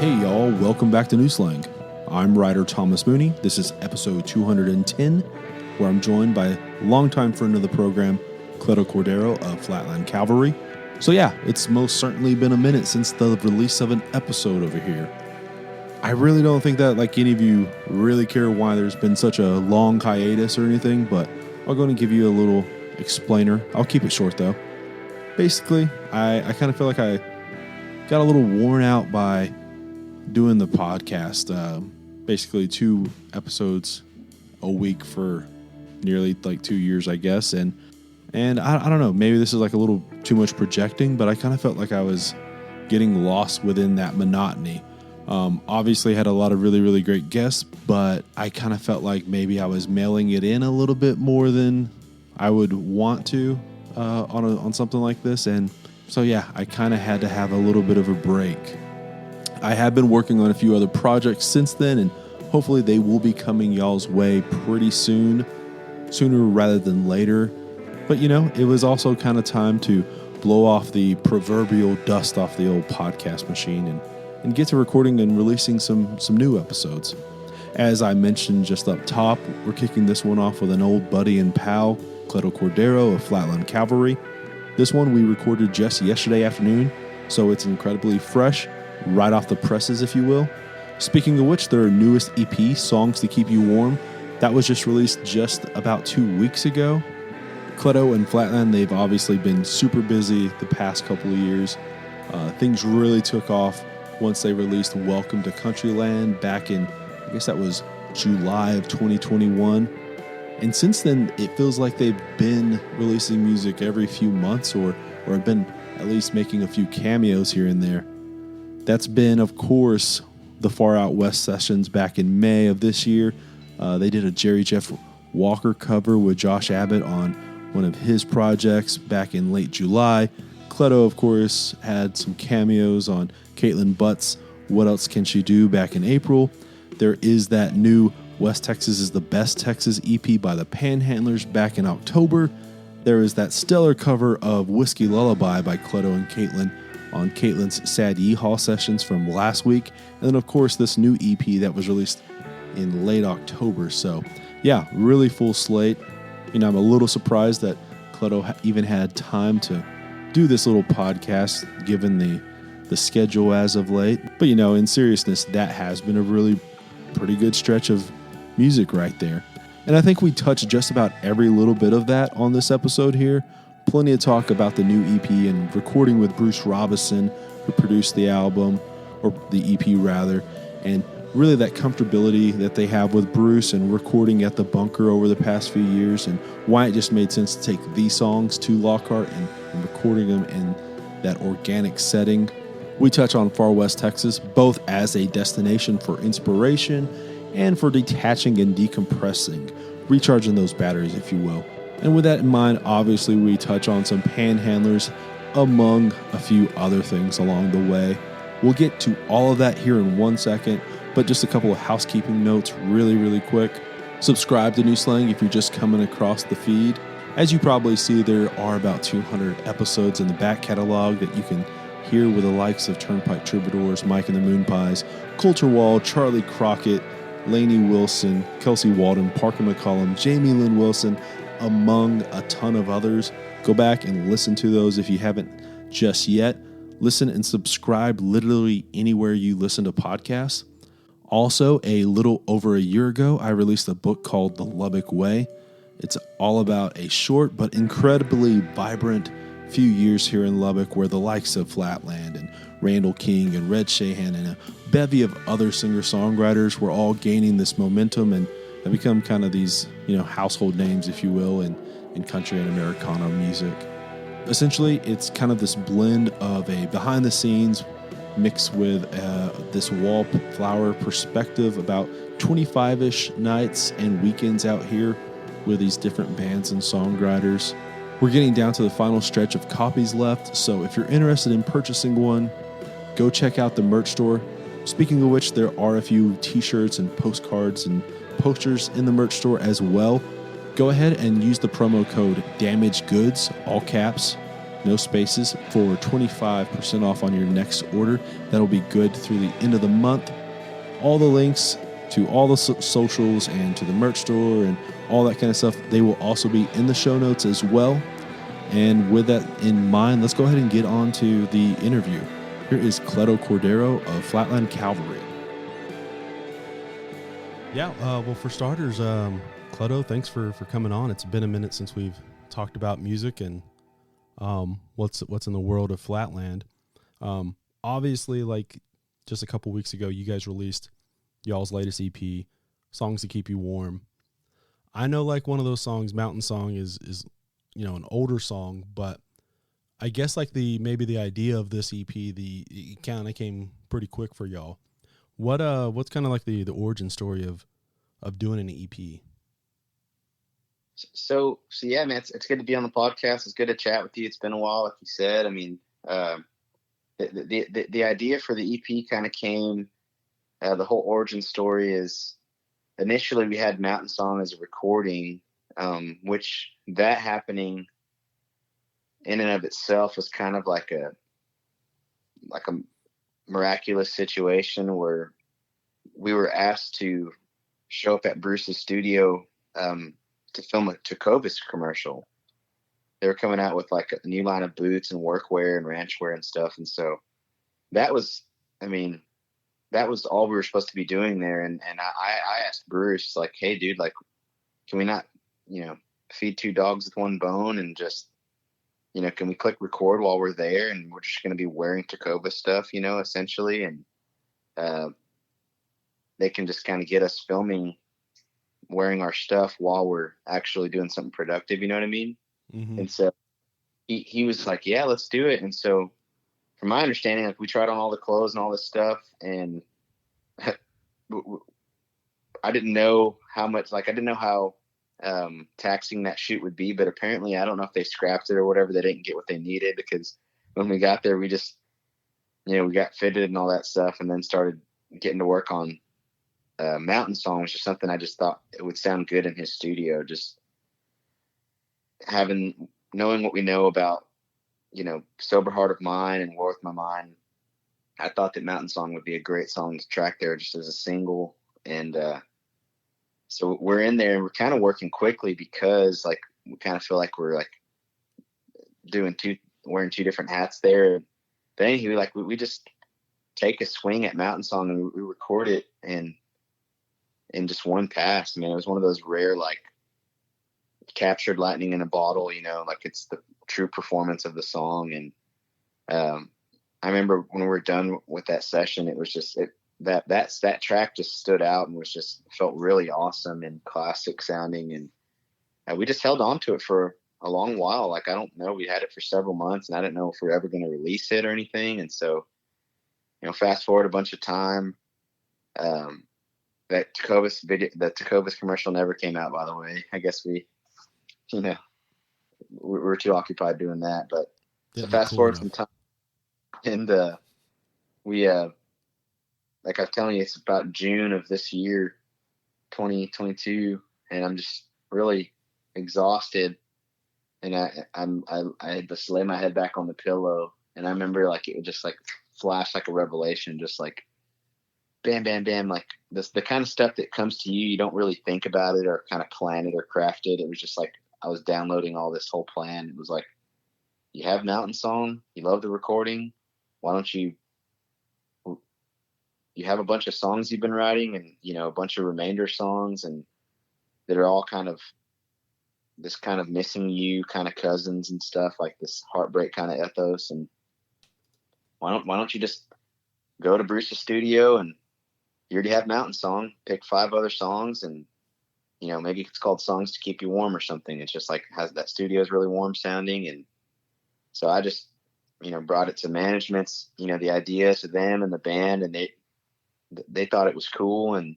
Hey y'all, welcome back to New Slang. I'm writer Thomas Mooney. This is episode 210, where I'm joined by longtime friend of the program, Cleto Cordero of Flatland Cavalry. So yeah, it's most certainly been a minute since the release of an episode over here. I really don't think that any of you really care why there's been such a long hiatus or anything, but I'm going to give you a little explainer. I'll keep it short though. Basically, I kind of feel like I got a little worn out by doing the podcast, basically 2 episodes a week for nearly 2 years, I guess. And I don't know, maybe this is a little too much projecting, but I kind of felt like I was getting lost within that monotony. Obviously had a lot of really, really great guests, but I kind of felt like maybe I was mailing it in a little bit more than I would want to on something like this. And so, yeah, I kind of had to have a little bit of a break. I have been working on a few other projects since then, and hopefully they will be coming y'all's way pretty soon, sooner rather than later. But, it was also kind of time to blow off the proverbial dust off the old podcast machine and get to recording and releasing some new episodes. As I mentioned just up top, we're kicking this one off with an old buddy and pal, Cleto Cordero of Flatland Cavalry. This one we recorded just yesterday afternoon, so it's incredibly fresh, right off the presses, if you will. Speaking of which, their newest EP, Songs to Keep You Warm, that was just released just about 2 weeks ago. Cleto and Flatland, they've obviously been super busy the past couple of years. Things really took off once they released Welcome to Countryland back in, I guess that was July of 2021. And since then, it feels like they've been releasing music every few months or have been at least making a few cameos here and there. That's been, of course, the Far Out West sessions back in May of this year. They did a Jerry Jeff Walker cover with Josh Abbott on one of his projects back in late July. Cleto, of course, had some cameos on Caitlin Butt's What Else Can She Do back in April. There is that new West Texas is the Best Texas EP by the Panhandlers back in October. There is that stellar cover of Whiskey Lullaby by Cleto and Caitlin on Caitlin's Sad Yeehaw sessions from last week. And then, of course, this new EP that was released in late October. So, yeah, really full slate. I'm a little surprised that Cleto even had time to do this little podcast, given the schedule as of late. But, in seriousness, that has been a really pretty good stretch of music right there. And I think we touched just about every little bit of that on this episode here. Plenty of talk about the new EP and recording with Bruce Robison, who produced the album, or the EP rather, and really that comfortability that they have with Bruce and recording at the bunker over the past few years, and why it just made sense to take these songs to Lockhart and recording them in that organic setting. We touch on Far West Texas, both as a destination for inspiration and for detaching and decompressing, recharging those batteries, if you will. And with that in mind, obviously we touch on some Panhandlers, among a few other things along the way. We'll get to all of that here in 1 second, but just a couple of housekeeping notes really, really quick. Subscribe to New Slang if you're just coming across the feed. As you probably see, there are about 200 episodes in the back catalog that you can hear with the likes of Turnpike Troubadours, Mike and the Moonpies, Coulter Wall, Charlie Crockett, Lainey Wilson, Kelsey Walden, Parker McCollum, Jamie Lynn Wilson, among a ton of others. Go back and listen to those if you haven't just yet. Listen and subscribe literally anywhere you listen to podcasts. Also, a little over a year ago, I released a book called The Lubbock Way. It's all about a short but incredibly vibrant few years here in Lubbock, where the likes of Flatland and Randall King and Red Shahan and a bevy of other singer-songwriters were all gaining this momentum and have become kind of these, household names, if you will, in country and Americana music. Essentially, it's kind of this blend of a behind-the-scenes mixed with this wallflower perspective about 25-ish nights and weekends out here with these different bands and songwriters. We're getting down to the final stretch of copies left, so if you're interested in purchasing one, go check out the merch store. Speaking of which, there are a few t-shirts and postcards and posters in the merch store as well. Go ahead and use the promo code DAMAGEGOODS, all caps, no spaces, for 25% off on your next order. That'll be good through the end of the month. All the links to all the socials and to the merch store and all that kind of stuff, they will also be in the show notes as well. And with that in mind, let's go ahead and get on to the interview. Here is Cleto Cordero of Flatland Cavalry. Yeah, well, for starters, Cleto, thanks for coming on. It's been a minute since we've talked about music and what's in the world of Flatland. Obviously, like just a couple weeks ago, you guys released y'all's latest EP, Songs to Keep You Warm. I know like one of those songs, Mountain Song, is an older song, but I guess like maybe the idea of this EP, it kind of came pretty quick for y'all. What's kind of like the origin story of doing an EP? So yeah, man, it's good to be on the podcast. It's good to chat with you. It's been a while, like you said. I mean, the idea for the EP kind of came. The whole origin story is initially we had Mountain Song as a recording, which that happening in and of itself was kind of like a miraculous situation where we were asked to show up at Bruce's studio to film a Tecovas commercial. They were coming out with like a new line of boots and workwear and ranch wear and stuff. And so that was all we were supposed to be doing there. And I asked Bruce, like, hey dude, like, can we not, feed two dogs with one bone and just, can we click record while we're there? And we're just going to be wearing Tecovas stuff, essentially. And they can just kind of get us filming, wearing our stuff while we're actually doing something productive. You know what I mean? Mm-hmm. And so he was like, yeah, let's do it. And so from my understanding, like we tried on all the clothes and all this stuff, and I didn't know how much, like I didn't know how taxing that shoot would be, but apparently I don't know if they scrapped it or whatever. They didn't get what they needed, because when we got there, we just, we got fitted and all that stuff, and then started getting to work on Mountain Song, which is something I just thought it would sound good in his studio. Just knowing what we know about, Sober Heart of Mine and War With My Mind, I thought that Mountain Song would be a great song to track there just as a single. And so we're in there and we're kind of working quickly because like we kind of feel like we're like wearing two different hats there. But anyway, like we just take a swing at Mountain Song and we record it in just one pass. I mean, it was one of those rare, like, captured lightning in a bottle, like it's the true performance of the song. And I remember when we were done with that session, it was just that track just stood out and felt really awesome and classic sounding. And we just held on to it for a long while. Like, I don't know, we had it for several months and I didn't know if we were ever going to release it or anything. And so, fast forward a bunch of time, that Tecovas commercial never came out, by the way. I guess we were too occupied doing that. But so fast forward some time, and we like I was telling you, it's about June of this year, 2022, and I'm just really exhausted, and I just lay my head back on the pillow, and I remember like it would just like flash like a revelation, just like bam, bam, bam, like the kind of stuff that comes to you, you don't really think about it or kind of plan it or craft it. It was just like I was downloading all this whole plan. It was like, you have Mountain Song, you love the recording, why don't you have a bunch of songs you've been writing and, a bunch of remainder songs and that are all kind of this kind of missing you kind of cousins and stuff, like this heartbreak kind of ethos. And why don't you just go to Bruce's studio, and you already have Mountain Song, pick 5 other songs, and maybe it's called Songs to Keep You Warm or something. It's just like that studio is really warm sounding. And so I just brought it to management's the idea to them and the band, and they thought it was cool. And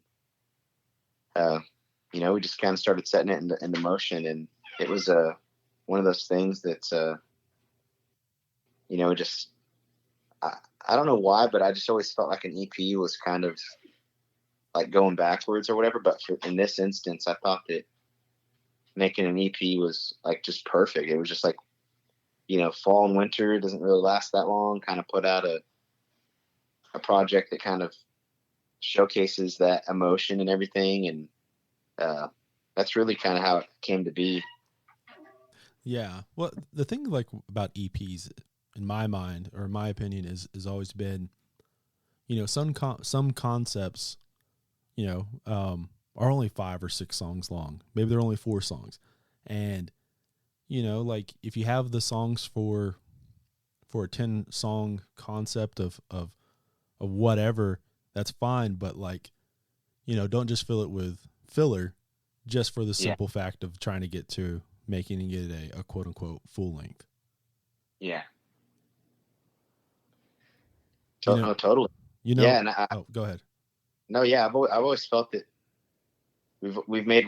we just kind of started setting it into motion. And it was one of those things that's just I don't know why, but I just always felt like an EP was kind of like going backwards or whatever. But in this instance, I thought that making an EP was like just perfect. It was just like fall and winter doesn't really last that long. Kind of put out a project that kind of showcases that emotion and everything. And that's really kind of how it came to be. Yeah. Well, the thing like about EPs in my mind or in my opinion is always been, some concepts, are only 5 or 6 songs long. Maybe they're only 4 songs. And, like if you have the songs for a 10 song concept of whatever, that's fine. But like, don't just fill it with filler just for the simple fact of trying to get to making it a quote unquote full length. Yeah. No, totally. Yeah. And Go ahead. No, yeah. I've always felt that we've made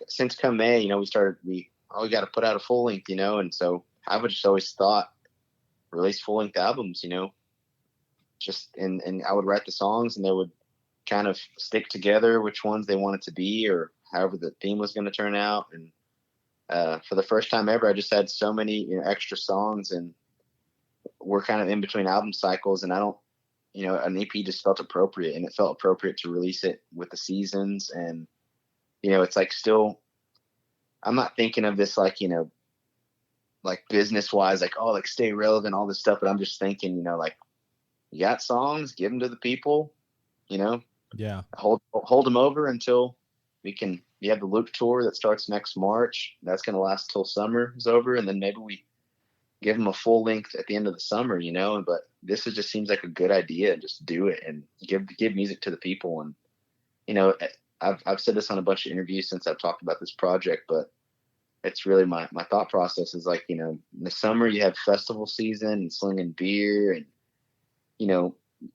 since come May, we got to put out a full length, and so I've just always thought release full length albums, just and I would write the songs and they would kind of stick together which ones they wanted to be or however the theme was going to turn out. And for the first time ever, I just had so many extra songs, and we're kind of in between album cycles, and I don't, an EP just felt appropriate, and it felt appropriate to release it with the seasons. And it's like still, I'm not thinking of this like like business wise, like like stay relevant, all this stuff, but I'm just thinking like you got songs, give them to the people, Yeah. hold them over until you have the Luke tour that starts next March. That's going to last till summer is over. And then maybe we give them a full length at the end of the summer, but this just seems like a good idea. Just do it and give music to the people. And, I've said this on a bunch of interviews since I've talked about this project, but it's really my thought process is like, in the summer you have festival season and slinging beer and,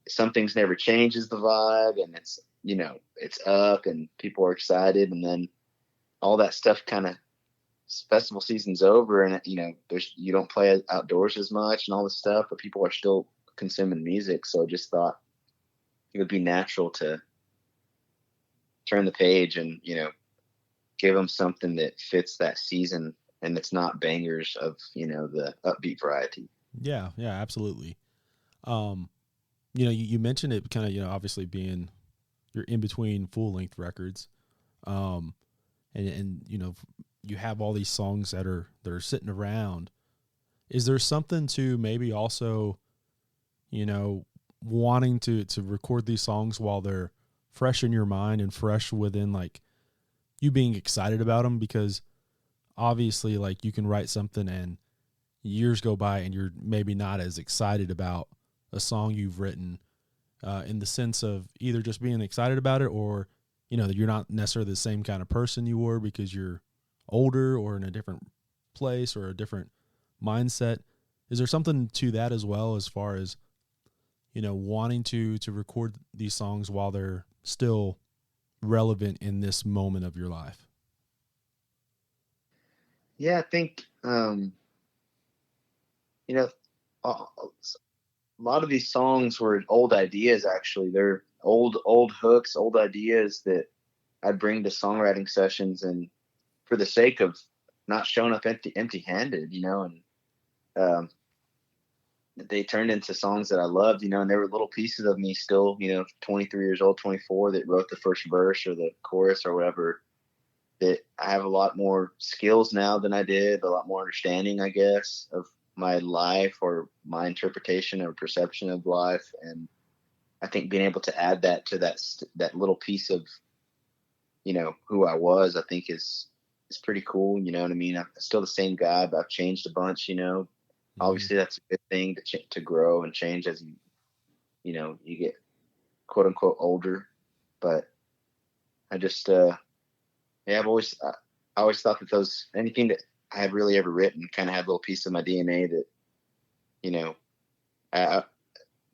some things never changes the vibe, and it's, it's up and people are excited. And then all that stuff kind of festival season's over, and you don't play outdoors as much and all this stuff, but people are still consuming music. So I just thought it would be natural to turn the page and, give them something that fits that season and it's not bangers of, the upbeat variety. Yeah. Yeah, absolutely. You mentioned it kind of, obviously being you're in between full length records. And you have all these songs that are sitting around. Is there something to maybe also, wanting to record these songs while they're fresh in your mind and fresh within like you being excited about them? Because obviously like you can write something and years go by and you're maybe not as excited about a song you've written, in the sense of either just being excited about it or, you're not necessarily the same kind of person you were because you're older or in a different place or a different mindset. Is there something to that as well, as far as, wanting to record these songs while they're still relevant in this moment of your life? Yeah, I think, a lot of these songs were old ideas. Actually, they're old hooks, old ideas that I'd bring to songwriting sessions, and for the sake of not showing up empty-handed, and they turned into songs that I loved, and there were little pieces of me still, 23 years old, 24, that wrote the first verse or the chorus or whatever, that I have a lot more skills now than I did, a lot more understanding, I guess, of my life or my interpretation or perception of life. And I think being able to add that to that little piece of, who I was, I think is pretty cool. You know what I mean? I'm still the same guy, but I've changed a bunch, Obviously that's a good thing to grow and change as you get quote unquote older. But I just, I always thought that anything that I had really ever written kind of had a little piece of my DNA that,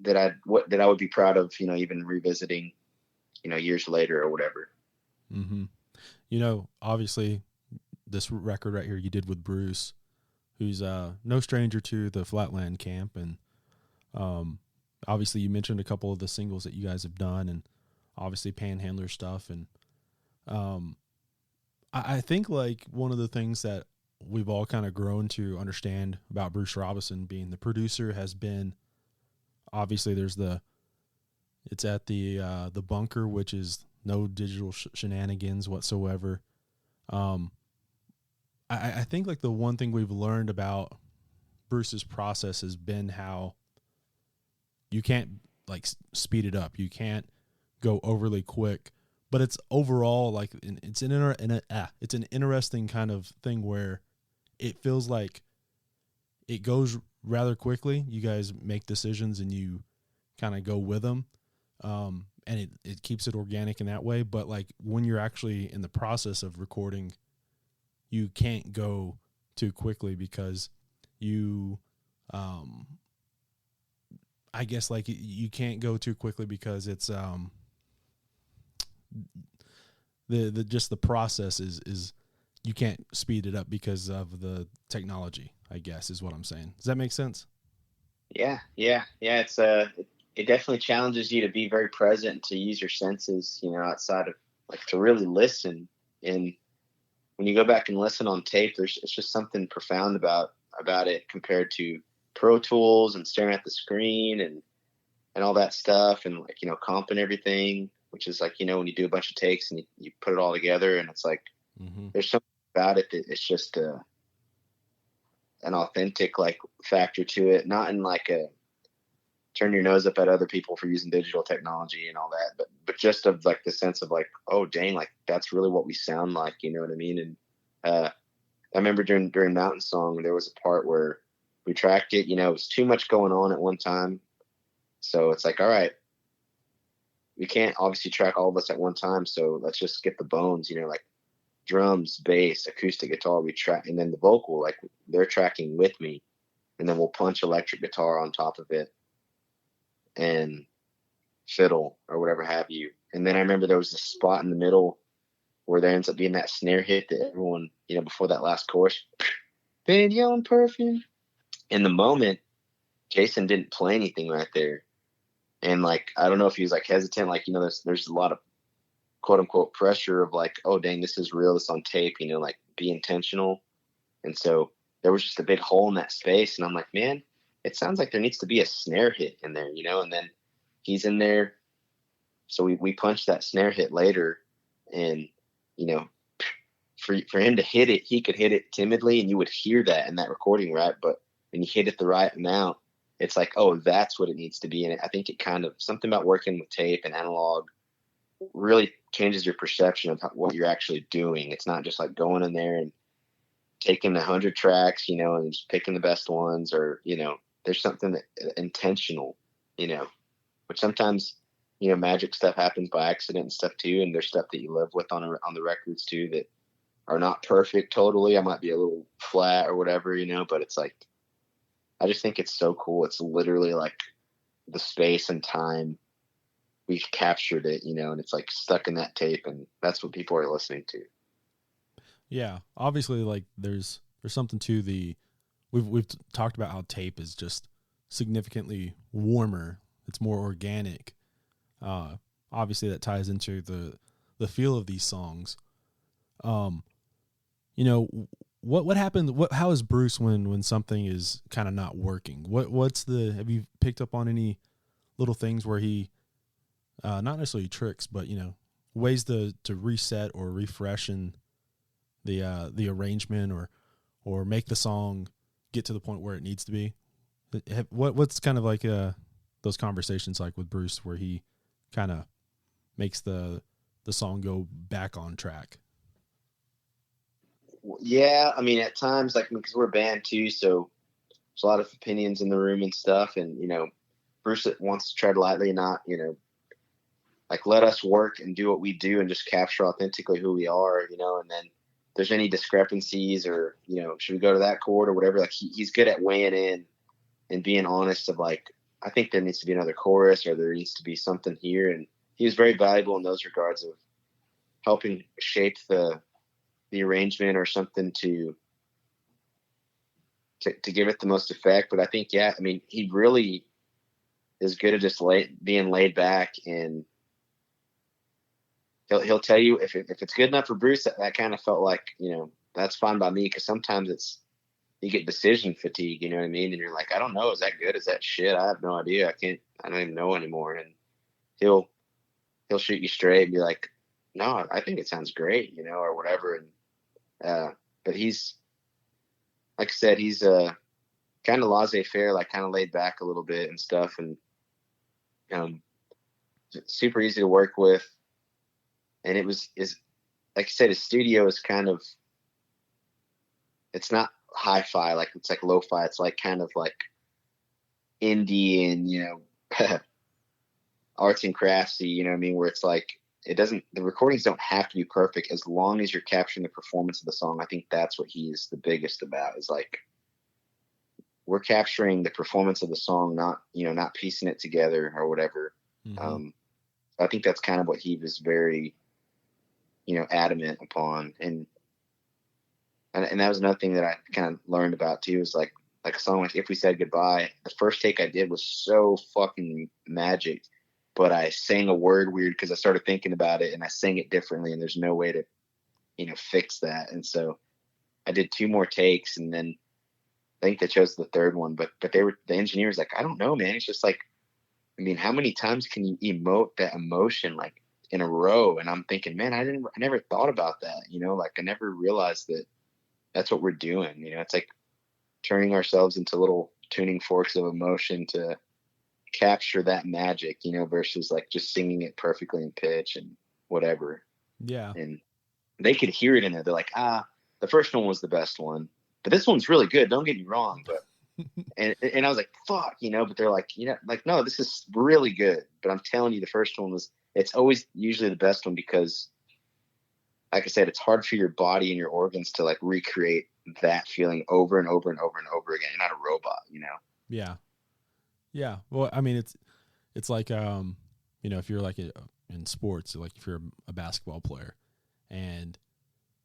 that I would be proud of, even revisiting, years later or whatever. Mm-hmm. Obviously this record right here you did with Bruce, who's no stranger to the Flatland camp. And obviously you mentioned a couple of the singles that you guys have done, and obviously Panhandler stuff. And I think like one of the things that we've all kind of grown to understand about Bruce Robison being the producer has been, obviously it's at the bunker, which is no digital shenanigans whatsoever. I think like the one thing we've learned about Bruce's process has been how you can't like speed it up. You can't go overly quick, but it's overall like it's an interesting kind of thing where it feels like it goes rather quickly. You guys make decisions and you kind of go with them. And it keeps it organic in that way. But like when you're actually in the process of recording, you can't go too quickly because you, I guess like you can't go too quickly because it's, the process is you can't speed it up because of the technology, I guess is what I'm saying. Does that make sense? Yeah. It's it definitely challenges you to be very present, to use your senses, outside of like to really listen. And when you go back and listen on tape, it's just something profound about it compared to Pro Tools and staring at the screen and all that stuff, and like, comping everything, which is like, when you do a bunch of takes and you put it all together, and it's like, there's something about it that it's just an authentic like factor to it, not in like a turn your nose up at other people for using digital technology and all that, but just of like the sense of like, oh dang, like that's really what we sound like, you know what I mean? And I remember during Mountain Song, there was a part where we tracked it, it was too much going on at one time. So it's like, all right, we can't obviously track all of us at one time. So let's just get the bones, like drums, bass, acoustic guitar, we track, and then the vocal, like they're tracking with me, and then we'll punch electric guitar on top of it and fiddle or whatever have you. And then I remember there was a spot in the middle where there ends up being that snare hit that everyone, before that last chorus, baby on perfume. In the moment, Jason didn't play anything right there. And like, I don't know if he was like hesitant, like, there's a lot of quote unquote pressure of like, oh dang, this is real, this on tape, like be intentional. And so there was just a big hole in that space. And I'm like, man, it sounds like there needs to be a snare hit in there, and then he's in there. So we punched that snare hit later, and, for him to hit it, he could hit it timidly and you would hear that in that recording, right? But when you hit it the right amount, it's like, oh, that's what it needs to be. And I think it kind of, something about working with tape and analog really changes your perception of what you're actually doing. It's not just like going in there and taking 100 tracks, and just picking the best ones, or, there's something that intentional, which sometimes, magic stuff happens by accident and stuff too. And there's stuff that you live with on the records too, that are not perfect totally. I might be a little flat or whatever, but it's like, I just think it's so cool. It's literally like the space and time, we've captured it, and it's like stuck in that tape, and that's what people are listening to. Yeah, obviously, like there's something to the we've talked about how tape is just significantly warmer. It's more organic. Obviously, that ties into the feel of these songs. What happened? How is Bruce when something is kind of not working? Have you picked up on any little things where he, not necessarily tricks, but ways to reset or refreshen the arrangement or make the song get to the point where it needs to be? What's kind of like those conversations like with Bruce where he kind of makes the song go back on track? Yeah, I mean, at times, like, because we're a band too, so there's a lot of opinions in the room and stuff, and Bruce wants to tread lightly, not like let us work and do what we do and just capture authentically who we are, and then if there's any discrepancies or should we go to that chord or whatever, like he's good at weighing in and being honest of like, I think there needs to be another chorus or there needs to be something here, and he was very valuable in those regards of helping shape the arrangement or something to give it the most effect. But I think, yeah, I mean, he really is good at just being laid back, and he'll tell you if it's good enough for Bruce. That kind of felt like, that's fine by me. Cause sometimes you get decision fatigue, you know what I mean? And you're like, I don't know. Is that good? Is that shit? I have no idea. I don't even know anymore. And he'll shoot you straight and be like, no, I think it sounds great, you know, or whatever. And, but he's, like I said, he's, kind of laissez-faire, like kind of laid back a little bit and stuff. And, super easy to work with. And is like I said, his studio is kind of, it's not hi-fi, like it's like lo-fi. It's like kind of like indie and, you know, arts and craftsy, you know what I mean? Where it's like, the recordings don't have to be perfect as long as you're capturing the performance of the song. I think that's what he's the biggest about, is like, we're capturing the performance of the song, not piecing it together or whatever. Mm-hmm. I think that's kind of what he was very, adamant upon. And that was another thing that I kind of learned about too, is like a song like If We Said Goodbye, the first take I did was so fucking magic, but I sang a word weird because I started thinking about it and I sang it differently, and there's no way to, fix that. And so I did 2 more takes, and then I think they chose the third one, but the engineer's like, I don't know, man. It's just like, I mean, how many times can you emote that emotion like in a row? And I'm thinking, man, I never thought about that. Like I never realized that that's what we're doing. It's like turning ourselves into little tuning forks of emotion to capture that magic, versus like just singing it perfectly in pitch and whatever. Yeah. And they could hear it in there. They're like, the first one was the best one, but this one's really good. Don't get me wrong. But, and I was like, fuck, but they're like, like, no, this is really good. But I'm telling you, the first one it's always usually the best one, because like I said, it's hard for your body and your organs to like recreate that feeling over and over and over and over again. You're not a robot, Yeah. Yeah. Well, I mean, it's like, if you're like in sports, like if you're a basketball player and,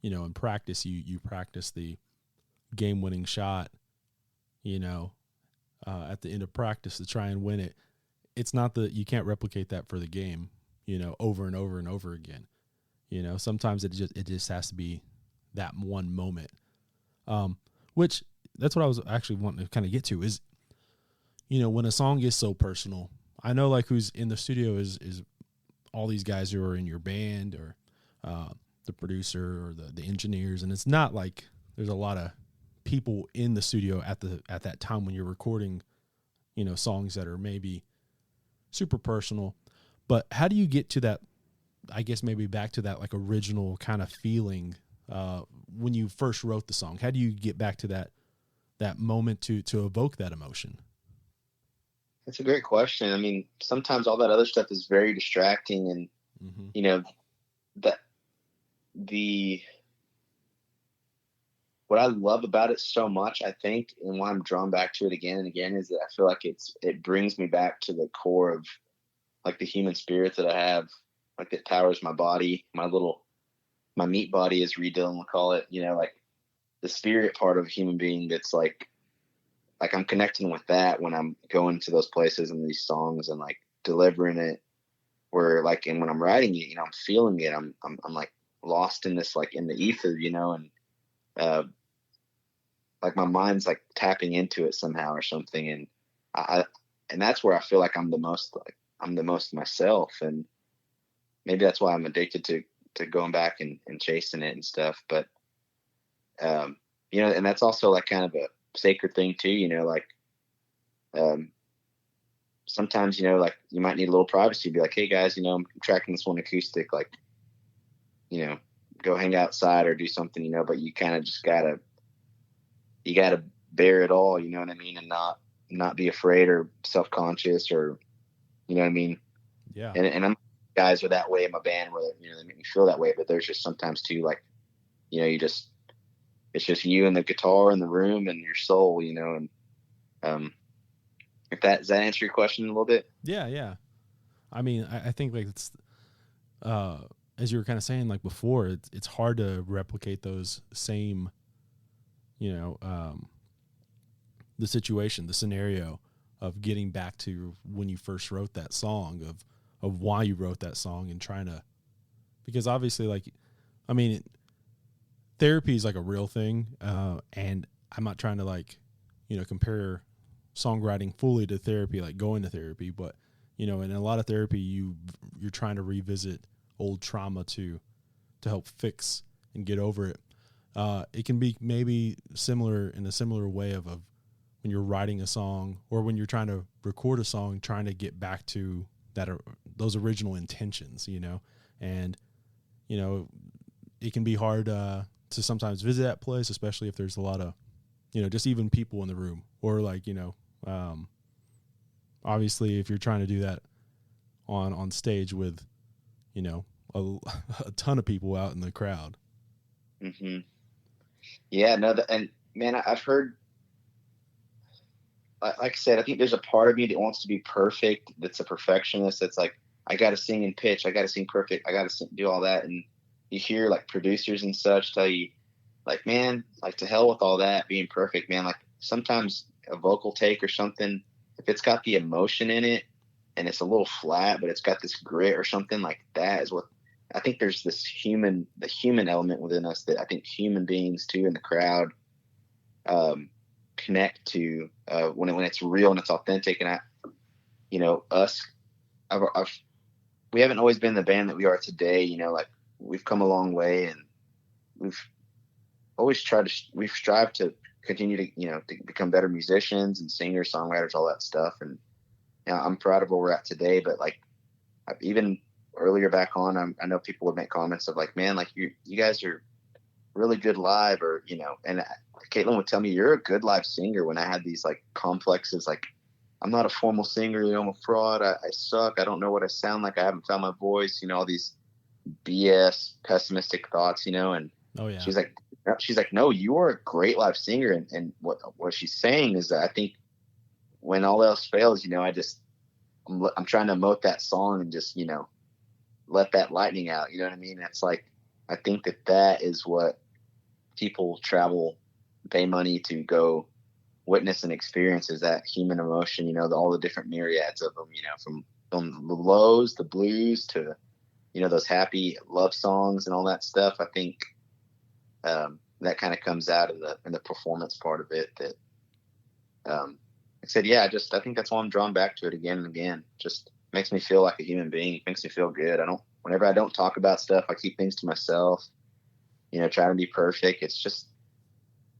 in practice, you practice the game winning shot, at the end of practice to try and win it. It's not that you can't replicate that for the game, over and over and over again. Sometimes it just has to be that one moment. Which that's what I was actually wanting to kind of get to is, when a song is so personal, I know like who's in the studio is all these guys who are in your band, or the producer or the engineers. And it's not like there's a lot of people in the studio at that time when you're recording, songs that are maybe super personal. But how do you get to that, I guess maybe back to that like original kind of feeling when you first wrote the song? How do you get back to that moment to evoke that emotion? That's a great question. I mean, sometimes all that other stuff is very distracting, and mm-hmm. What I love about it so much, I think, and why I'm drawn back to it again and again, is that I feel like it brings me back to the core of like the human spirit that I have, like that powers my body, my meat body, as Reed Dillon will call it, like the spirit part of a human being. That's like I'm connecting with that when I'm going to those places and these songs and like delivering it, where like, and when I'm writing it, I'm feeling it. I'm like lost in this, like in the ether, and like my mind's like tapping into it somehow or something. And and that's where I feel like I'm the most myself. And maybe that's why I'm addicted to going back and chasing it and stuff. But, and that's also like kind of a sacred thing too, like, sometimes, like you might need a little privacy, be like, hey guys, I'm tracking this one acoustic, like, go hang outside or do something, but you kind of just gotta bear it all, you know what I mean? And not be afraid or self-conscious, or, you know what I mean? Yeah. And I'm guys are that way in my band where, they make me feel that way, but there's just sometimes too, like, it's just you and the guitar in the room and your soul, and, does that answer your question a little bit? Yeah. Yeah. I mean, I think like it's, as you were kind of saying, like before, it's hard to replicate those same, the situation, the scenario of getting back to when you first wrote that song, of why you wrote that song, and trying to, because obviously, like, I mean, therapy is like a real thing. And I'm not trying to like, compare songwriting fully to therapy, like going to therapy, but in a lot of therapy, you're trying to revisit old trauma to help fix and get over it. It can be maybe similar in a similar way of when you're writing a song or when you're trying to record a song, trying to get back to those original intentions, and it can be hard to sometimes visit that place, especially if there's a lot of just even people in the room, or like obviously if you're trying to do that on stage with a ton of people out in the crowd. Mm-hmm. Yeah, no, and man, I've heard, like I said, I think there's a part of me that wants to be perfect. That's a perfectionist. That's like, I got to sing in pitch. I got to sing perfect. I got to do all that. And you hear like producers and such tell you, like, man, like to hell with all that being perfect, man. Like sometimes a vocal take or something, if it's got the emotion in it and it's a little flat, but it's got this grit or something, like that is what I think. There's the human element within us that I think human beings too in the crowd connect to when it's real and it's authentic. And we haven't always been the band that we are today. Like we've come a long way, and we've strived to continue to to become better musicians and singers, songwriters, all that stuff. And I'm proud of where we're at today. But like even earlier back on, I know people would make comments of like, man, like you guys are really good live, or and Caitlin would tell me, you're a good live singer, when I had these like complexes, like I'm not a formal singer, I'm a fraud, I suck, I don't know what I sound like, I haven't found my voice, all these BS pessimistic thoughts, and oh yeah, she's like, no, you are a great live singer. And what she's saying is that I think when all else fails, I'm trying to emote that song and just let that lightning out, you know what I mean? It's like, I think that is what people pay money to go witness and experience, is that human emotion, all the different myriads of them, from the lows, the blues, to those happy love songs and all that stuff. I think that kind of comes out in the performance part of it. That like I said, yeah, I think that's why I'm drawn back to it again and again. Just makes me feel like a human being. It makes me feel good. Whenever I don't talk about stuff, I keep things to myself. Trying to be perfect. It's just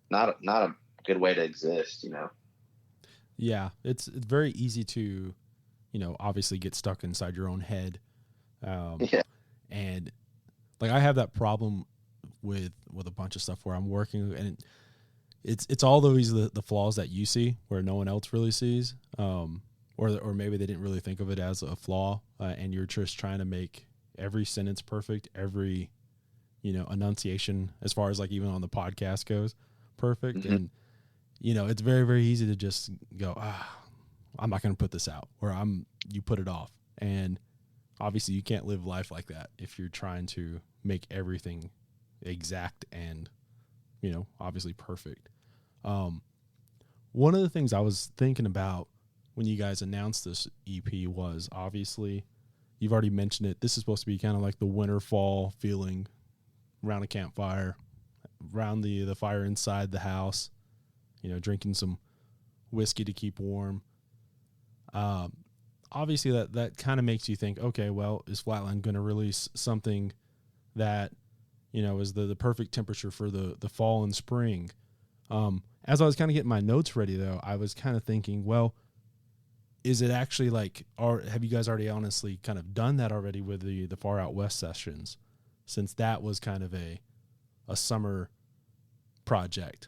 not a good way to exist. Yeah, it's very easy to, obviously get stuck inside your own head. Yeah. And like I have that problem with a bunch of stuff where I'm working, and it's all those the flaws that you see where no one else really sees, or maybe they didn't really think of it as a flaw, and you're just trying to make every sentence perfect, every enunciation, as far as like even on the podcast goes, perfect. Mm-hmm. And it's very, very easy to just go, I'm not going to put this out, or you put it off. And obviously you can't live life like that if you're trying to make everything exact and obviously perfect. One of the things I was thinking about when you guys announced this EP was, obviously you've already mentioned it, this is supposed to be kind of like the winter fall feeling around a campfire, around the fire inside the house, drinking some whiskey to keep warm. Obviously that kind of makes you think, okay, well, is Flatland going to release something that is the perfect temperature for the fall and spring? As I was kind of getting my notes ready, though, I was kind of thinking, well, is it actually like, or have you guys already honestly kind of done that already with the Far Out West sessions, since that was kind of a summer project?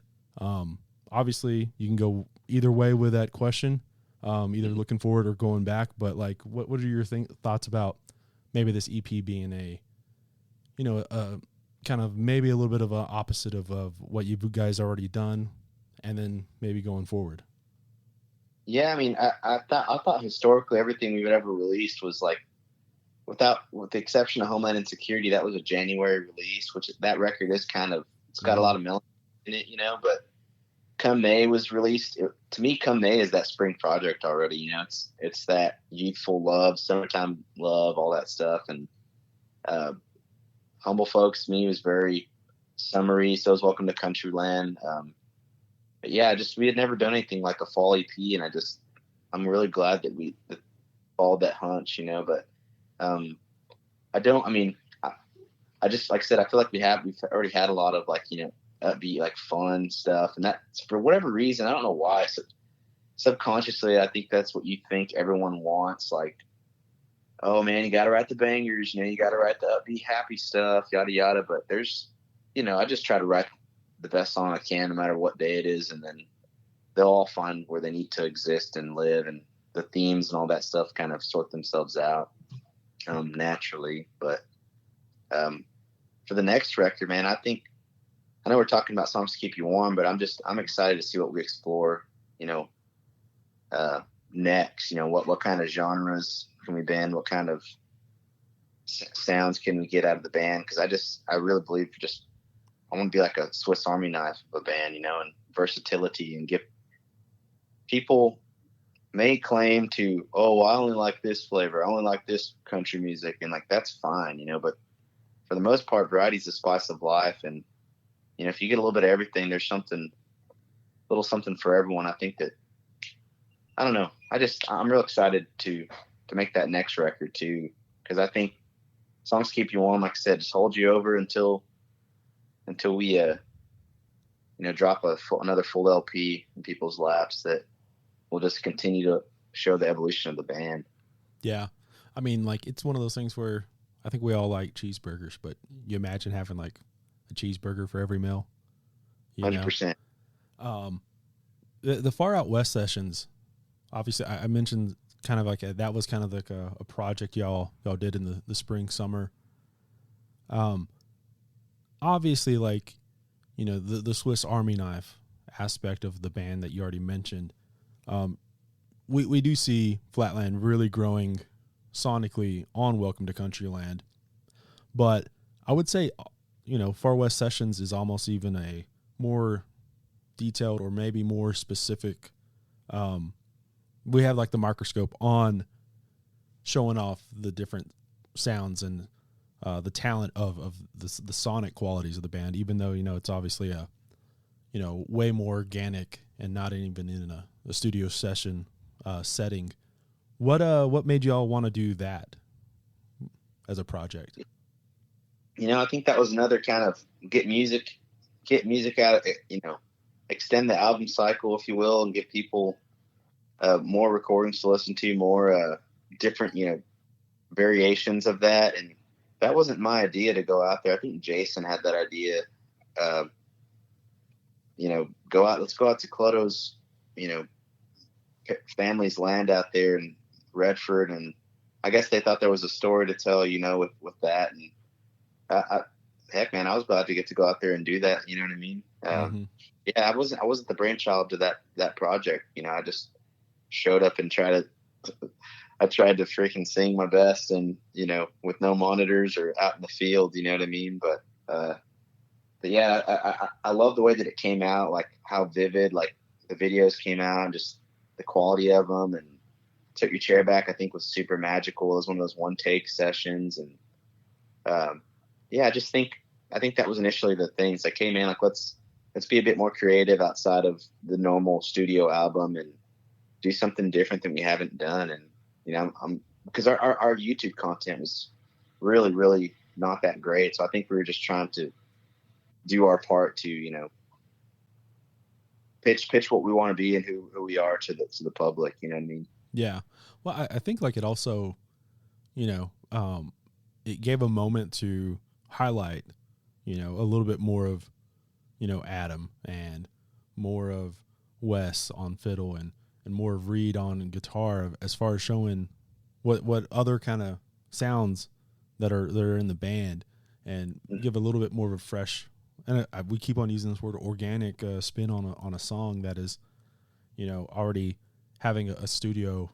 Obviously you can go either way with that question, either looking forward or going back, but like, what are your thoughts about maybe this EP being a kind of maybe a little bit of an opposite of what you guys already done, and then maybe going forward? Yeah, I mean, I thought historically everything we've ever released was like, with the exception of Homeland Insecurity, that was a January release, which that record is it's got a lot of melancholy in it, but Come May was released. To me, Come May is that spring project already, it's that youthful love, summertime love, all that stuff. And Humble Folks to me was very summery. So is Welcome to Countryland. But yeah, just we had never done anything like a fall EP, and I'm really glad that we followed that hunch, But I just, like I said, I feel like we've already had a lot of like upbeat, like fun stuff, and that's for whatever reason, I don't know why. So subconsciously, I think that's what you think everyone wants. Like, oh man, you got to write the bangers, you got to write the upbeat, happy stuff, yada yada. But there's, I just try to write the best song I can, no matter what day it is, and then they'll all find where they need to exist and live, and the themes and all that stuff kind of sort themselves out naturally. But for the next record, man, I know we're talking about songs to keep you warm, but I'm excited to see what we explore, next. What kind of genres can we bend? What kind of sounds can we get out of the band? Because I really believe I want to be like a Swiss Army knife of a band, and versatility, and give people may claim to, oh, well, I only like this flavor, I only like this country music, and like that's fine, but for the most part, variety is the spice of life, and if you get a little bit of everything, there's a little something for everyone. I think that, I don't know, I'm real excited to make that next record too, because I think songs keep you warm, like I said, just hold you over until we drop another full LP in people's laps that will just continue to show the evolution of the band. Yeah. I mean, like, it's one of those things where I think we all like cheeseburgers, but you imagine having like a cheeseburger for every meal. 100%. The Far Out West sessions, obviously I mentioned kind of like that was kind of like a project y'all did in the spring, summer. Obviously, like, the Swiss Army knife aspect of the band that you already mentioned, we do see Flatland really growing sonically on Welcome to Countryland, but I would say, Far West Sessions is almost even a more detailed or maybe more specific. We have like the microscope on showing off the different sounds and the talent of the sonic qualities of the band, even though, it's obviously a, way more organic and not even in a studio session setting. What made you all want to do that as a project? I think that was another kind of get music out of it, extend the album cycle, if you will, and give people more recordings to listen to, more different, variations of that. And that wasn't my idea to go out there. I think Jason had that idea. Let's go out to Cleto's, family's land out there in Redford. And I guess they thought there was a story to tell, with that. And heck, man, I was glad to get to go out there and do that. You know what I mean? Yeah, I wasn't the brainchild to that project. I just showed up and tried to freaking sing my best, and with no monitors or out in the field, you know what I mean? But yeah, I love the way that it came out, like how vivid, like the videos came out, and just the quality of them. And Took Your Chair Back, I think, was super magical. It was one of those one take sessions, and yeah, I think that was initially the thing. It's like, hey man, like let's be a bit more creative outside of the normal studio album and do something different than we haven't done. And I'm because our YouTube content was really, really not that great. So I think we were just trying to do our part to, pitch what we want to be and who we are to the public. You know what I mean? Yeah. Well, I think like it also, it gave a moment to highlight, a little bit more of, Adam and more of Wes on fiddle and more of Reed on guitar, as far as showing what other kind of sounds that are in the band, and give a little bit more of a fresh, and we keep on using this word, organic spin on a song that is, already having a studio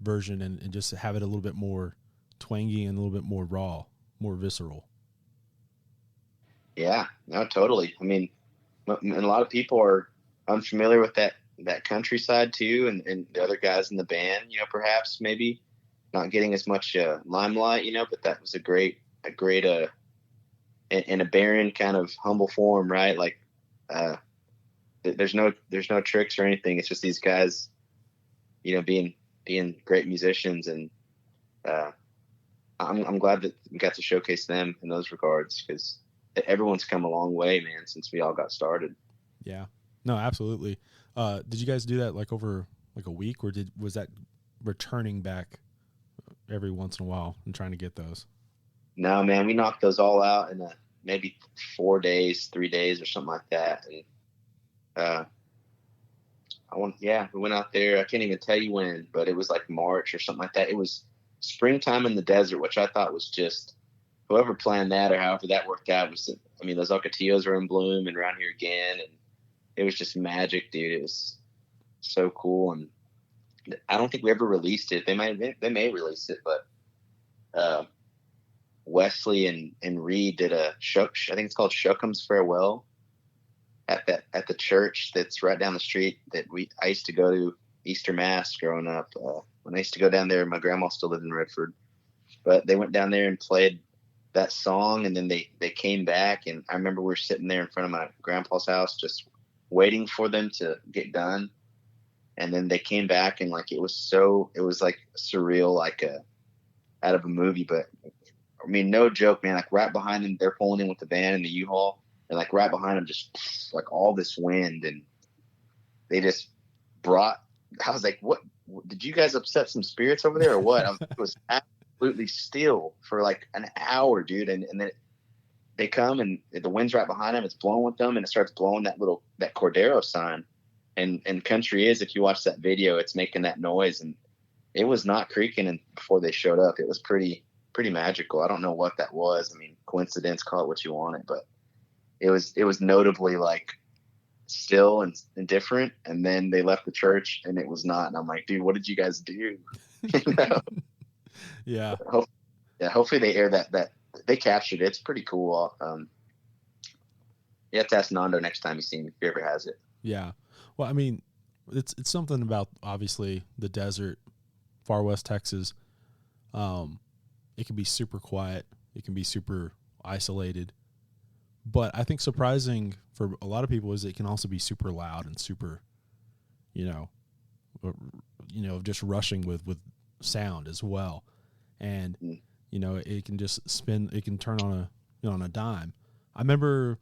version, and just have it a little bit more twangy and a little bit more raw, more visceral. Yeah, no, totally. I mean, and a lot of people are unfamiliar with that countryside too, and the other guys in the band, perhaps maybe not getting as much limelight, but that was a great in a barren kind of humble form, right? Like, there's no tricks or anything. It's just these guys, being great musicians. And I'm glad that we got to showcase them in those regards, because everyone's come a long way, man, since we all got started. Yeah, no, absolutely. Did you guys do that like over like a week, or was that returning back every once in a while and trying to get those? No, man, we knocked those all out in maybe 3 days or something like that. And we went out there. I can't even tell you when, but it was like March or something like that. It was springtime in the desert, which I thought was just, whoever planned that or however that worked out those ocotillos are in bloom and around here again. And it was just magic, dude. It was so cool. And I don't think we ever released it. They may release it, but Wesley and Reed did a show. I think it's called Shookum's Farewell at the church that's right down the street that I used to go to Easter Mass growing up. When I used to go down there, my grandma still lived in Redford, but they went down there and played that song, and then they came back. And I remember we were sitting there in front of my grandpa's house just waiting for them to get done. And then they came back, and like it was like surreal, like out of a movie. But I mean, no joke, man. Like right behind them, they're pulling in with the van and the U-Haul, and like right behind them, just like all this wind, and they just brought. I was like, "What? Did you guys upset some spirits over there, or what?" It was absolutely still for like an hour, dude. And then they come, and the wind's right behind them. It's blowing with them, and it starts blowing that Cordero sign. And country is, if you watch that video, it's making that noise, and it was not creaking. And before they showed up, it was pretty magical. I don't know what that was. I mean, coincidence, call it what you want it, but it was notably like still and different. And then they left the church, and it was not. And I'm like, dude, what did you guys do? Yeah. Hopefully they air that they captured it. It's pretty cool. You have to ask Nando next time you see him, if he ever has it. Yeah. Well, I mean, it's something about obviously the desert, far west Texas. It can be super quiet. It can be super isolated. But I think surprising for a lot of people is it can also be super loud and super, just rushing with sound as well. And, it can just spin. It can turn on a dime. I remember.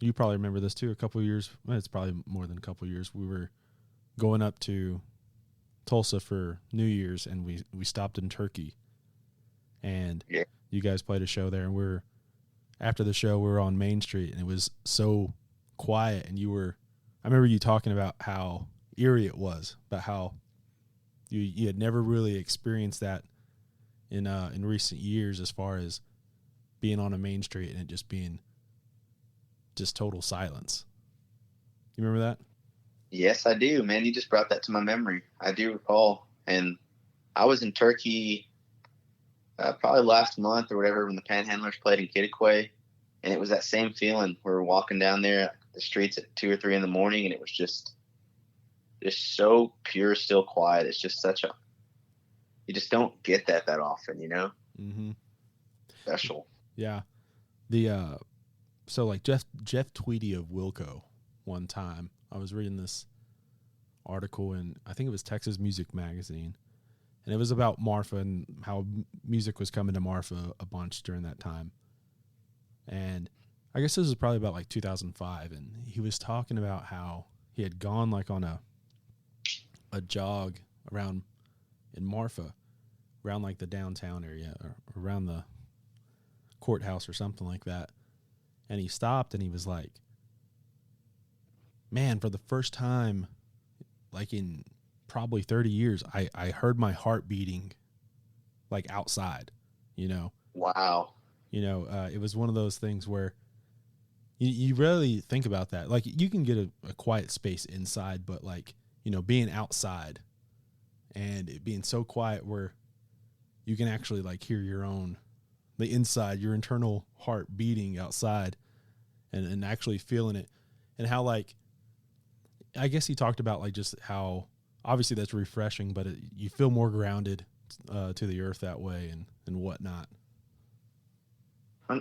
You probably remember this too. A couple of years, it's probably more than a couple of years. We were going up to Tulsa for New Year's, and we stopped in Turkey. And you guys played a show there, and after the show, we were on Main Street, and it was so quiet. And I remember you talking about how eerie it was, about how you had never really experienced that in recent years, as far as being on a main street and it just being just total silence. You remember that? Yes, I do, man. You just brought that to my memory. I do recall. And I was in Turkey probably last month or whatever when the Panhandlers played in Kittiquay. And it was that same feeling. We were walking down there the streets at 2 or 3 in the morning, and it was just so pure, still quiet. It's just you just don't get that often, Mm-hmm. Special. Yeah. So like Jeff Tweedy of Wilco, one time I was reading this article in, I think it was Texas Music Magazine, and it was about Marfa and how music was coming to Marfa a bunch during that time. And I guess this was probably about like 2005, and he was talking about how he had gone like on a jog around in Marfa, around like the downtown area or around the courthouse or something like that. And he stopped and he was like, man, for the first time, like in probably 30 years, I heard my heart beating like outside, Wow. It was one of those things where you rarely think about that. Like you can get a quiet space inside, but like, being outside and it being so quiet where you can actually like hear the inside, your internal heart beating outside and actually feeling it. And how like, I guess he talked about like just how obviously that's refreshing, but you feel more grounded to the earth that way and whatnot.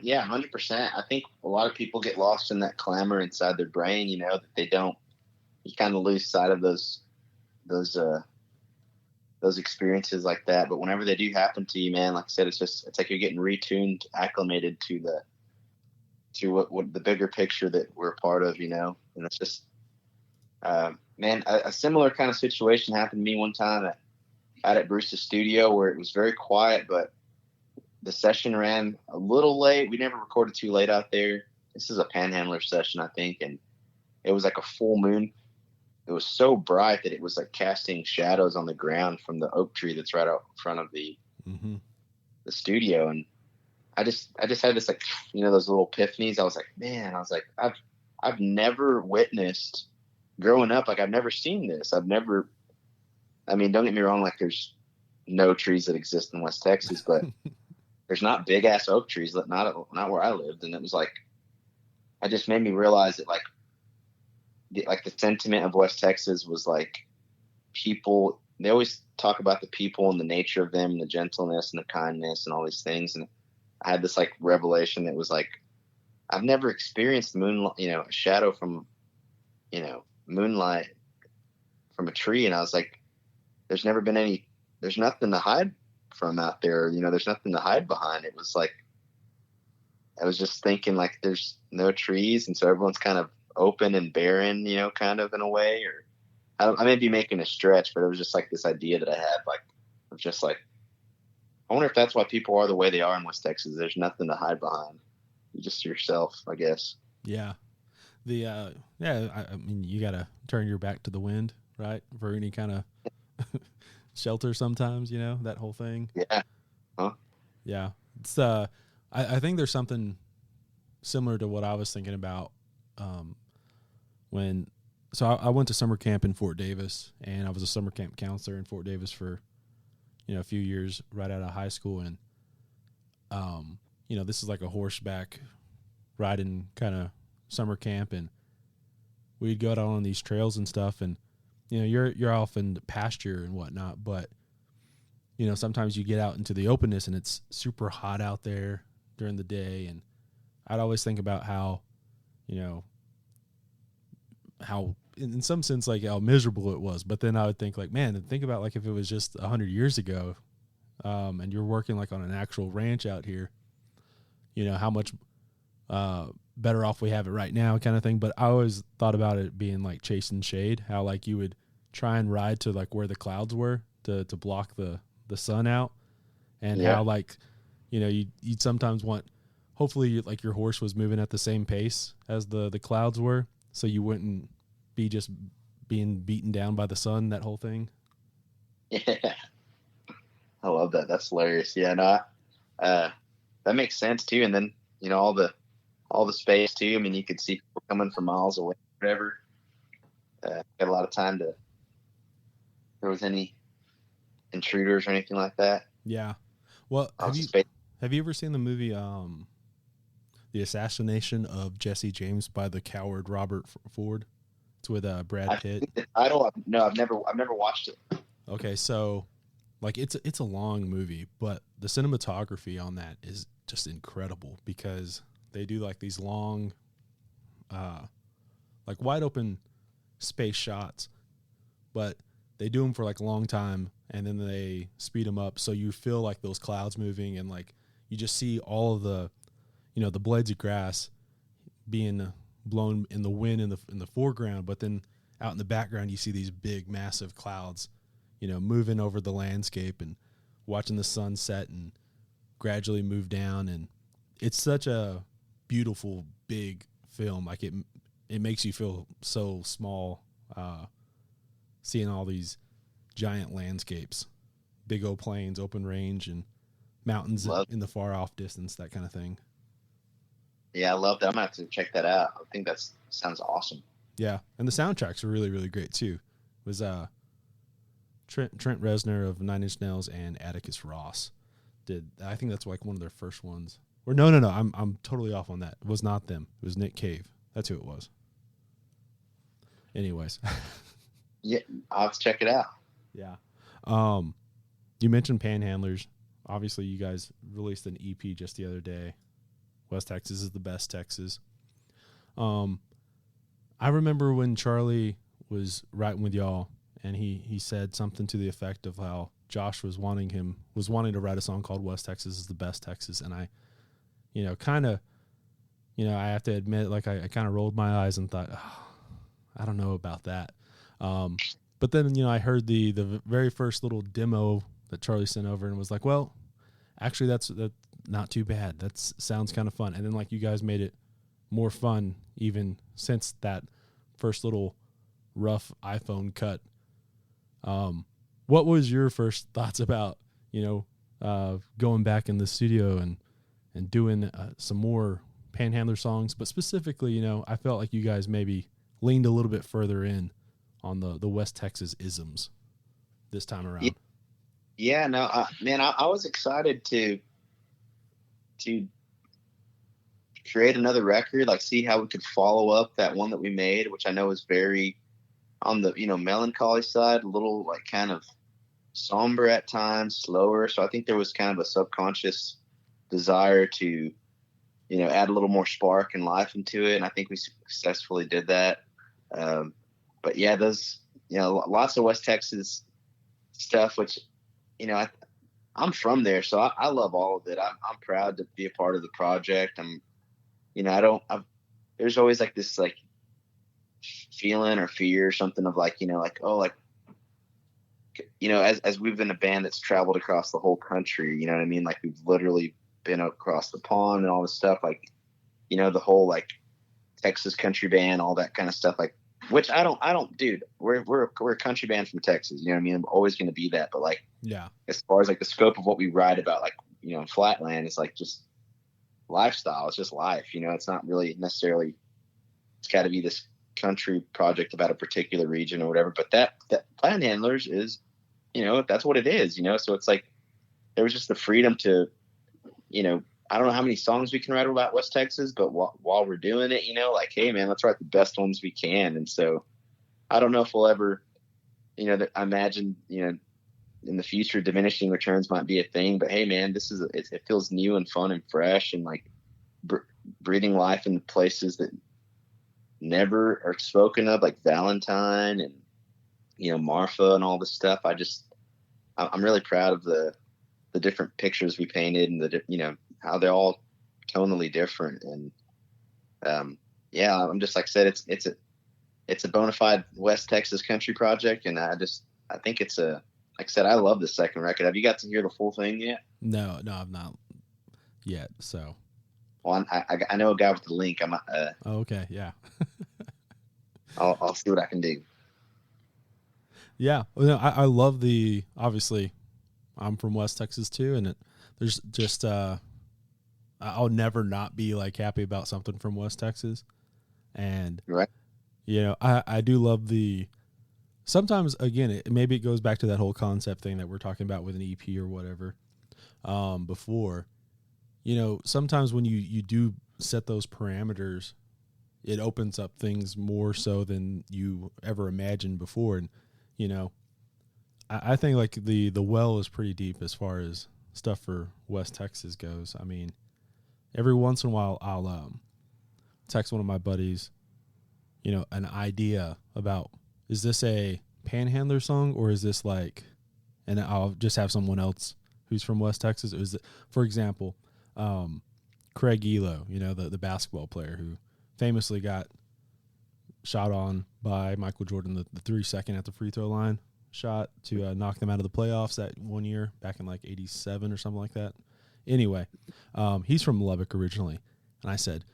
Yeah, 100%. I think a lot of people get lost in that clamor inside their brain, that they don't, you kind of lose sight of those experiences like that. But whenever they do happen to you, man, like I said, it's like you're getting retuned, acclimated to what the bigger picture that we're a part of, and it's just, man, a similar kind of situation happened to me one time out at Bruce's studio where it was very quiet, but the session ran a little late. We never recorded too late out there. This is a Panhandler session, I think, and it was like a full moon. It was so bright that it was like casting shadows on the ground from the oak tree that's right out in front of the studio. And I just had this, like, those little epiphanies. I was like, man, I've never witnessed growing up. Like, I've never seen this. I mean, don't get me wrong. Like, there's no trees that exist in West Texas, but there's not big ass oak trees, not where I lived. And it was like, it just made me realize that the sentiment of West Texas was like people, they always talk about the people and the nature of them and the gentleness and the kindness and all these things. And I had this like revelation that was like, I've never experienced moonlight, a shadow from, moonlight from a tree. And I was like, there's nothing to hide from out there. There's nothing to hide behind. It was like, I was just thinking like there's no trees. And so everyone's kind of open and barren, kind of in a way, or I may be making a stretch, but it was just like this idea that I had, like, of just like, I wonder if that's why people are the way they are in West Texas. There's nothing to hide behind. You're just yourself, I guess. Yeah. I mean, you got to turn your back to the wind, right? For any kind of shelter sometimes, that whole thing. Yeah. Huh? Yeah. It's, I think there's something similar to what I was thinking about I went to summer camp in Fort Davis, and I was a summer camp counselor in Fort Davis for, a few years right out of high school. And, this is like a horseback riding kind of summer camp, and we'd go out on these trails and stuff, and, you're off in the pasture and whatnot, but, sometimes you get out into the openness and it's super hot out there during the day. And I'd always think about how in some sense, like, how miserable it was. But then I would think like, man, think about like if it was just 100 years ago, and you're working like on an actual ranch out here, how much better off we have it right now, kind of thing. But I always thought about it being like chasing shade, how like you would try and ride to like where the clouds were to block the sun out, and how like, you'd sometimes want, hopefully like your horse was moving at the same pace as the clouds were, so you wouldn't be just being beaten down by the sun, that whole thing. Yeah. I love that. That's hilarious. Yeah, no, that makes sense too. And then, all the space too. I mean, you could see people coming from miles away, whatever. Got a lot of time to, if there was any intruders or anything like that. Yeah. Well, have you ever seen the movie, The Assassination of Jesse James by the coward Robert Ford? It's with Brad Pitt. No, I've never watched it. Okay, so like it's a long movie, but the cinematography on that is just incredible, because they do like these long, like wide open space shots, but they do them for like a long time, and then they speed them up so you feel like those clouds moving, and like you just see all of the, the blades of grass being blown in the wind in the foreground, but then out in the background you see these big massive clouds, moving over the landscape, and watching the sun set and gradually move down. And it's such a beautiful big film. Like it makes you feel so small, seeing all these giant landscapes, big old plains, open range, and mountains in the far off distance, that kind of thing. Yeah, I love that. I'm gonna have to check that out. I think that sounds awesome. Yeah, and the soundtracks are really, really great too. It was Trent Reznor of Nine Inch Nails and Atticus Ross did. I think that's like one of their first ones. Or no, I'm totally off on that. It was not them. It was Nick Cave. That's who it was. Anyways. Yeah, I'll have to check it out. Yeah. You mentioned Panhandlers. Obviously, you guys released an EP just the other day. West Texas is the best Texas. I remember when Charlie was writing with y'all, and he said something to the effect of how Josh was wanting to write a song called West Texas is the best Texas. And I, I have to admit, like I kind of rolled my eyes and thought, oh, I don't know about that. But then, I heard the very first little demo that Charlie sent over and was like, well, actually that's not too bad. That sounds kind of fun. And then like you guys made it more fun even since that first little rough iPhone cut. What was your first thoughts about, going back in the studio and doing some more Panhandler songs? But specifically, I felt like you guys maybe leaned a little bit further in on the West Texas isms this time around. Yeah, no, man, I was excited to create another record, like see how we could follow up that one that we made, which I know is very on the, melancholy side, a little like kind of somber at times, slower. So I think there was kind of a subconscious desire to, add a little more spark and life into it. And I think we successfully did that. But yeah, those, lots of West Texas stuff, which, I'm from there, so I love all of it. I'm proud to be a part of the project. There's always like this like feeling or fear or something of like, as we've been a band that's traveled across the whole country, you know what I mean? Like we've literally been across the pond and all this stuff, like, the whole like Texas country band, all that kind of stuff, like, which I don't, dude, we're a country band from Texas, you know what I mean? I'm always going to be that. But like, yeah, as far as like the scope of what we write about, like, Flatland, it's like just lifestyle. It's just life, it's not really necessarily, it's got to be this country project about a particular region or whatever. But that Panhandlers is, that's what it is, so it's like, there was just the freedom to, I don't know how many songs we can write about West Texas, but while we're doing it, like, hey man, let's write the best ones we can. And so I don't know if we'll ever, I imagine, in the future, diminishing returns might be a thing, but hey man, it feels new and fun and fresh, and like breathing life in places that never are spoken of, like Valentine and, Marfa and all this stuff. I'm really proud of the different pictures we painted and how they're all tonally different. And, I'm just, like I said, it's a bona fide West Texas country project. And I think it's like I said, I love the second record. Have you got to hear the full thing yet? No, I've not yet. So, well, I know a guy with the link. Oh, okay. Yeah. I'll see what I can do. Yeah. Well, no, I love obviously I'm from West Texas too. And there's just, I'll never not be like happy about something from West Texas. And, right. I do love sometimes, again, maybe it goes back to that whole concept thing that we're talking about with an EP or whatever, before, sometimes when you do set those parameters, it opens up things more so than you ever imagined before. And, I think like the well is pretty deep as far as stuff for West Texas goes. I mean, every once in a while I'll text one of my buddies, an idea about, is this a Panhandler song or is this like, and I'll just have someone else who's from West Texas. Is it, for example, Craig Elo, the basketball player who famously got shot on by Michael Jordan, the 3 second at the free throw line shot to knock them out of the playoffs that one year back in like 87 or something like that. Anyway, he's from Lubbock originally. And I said,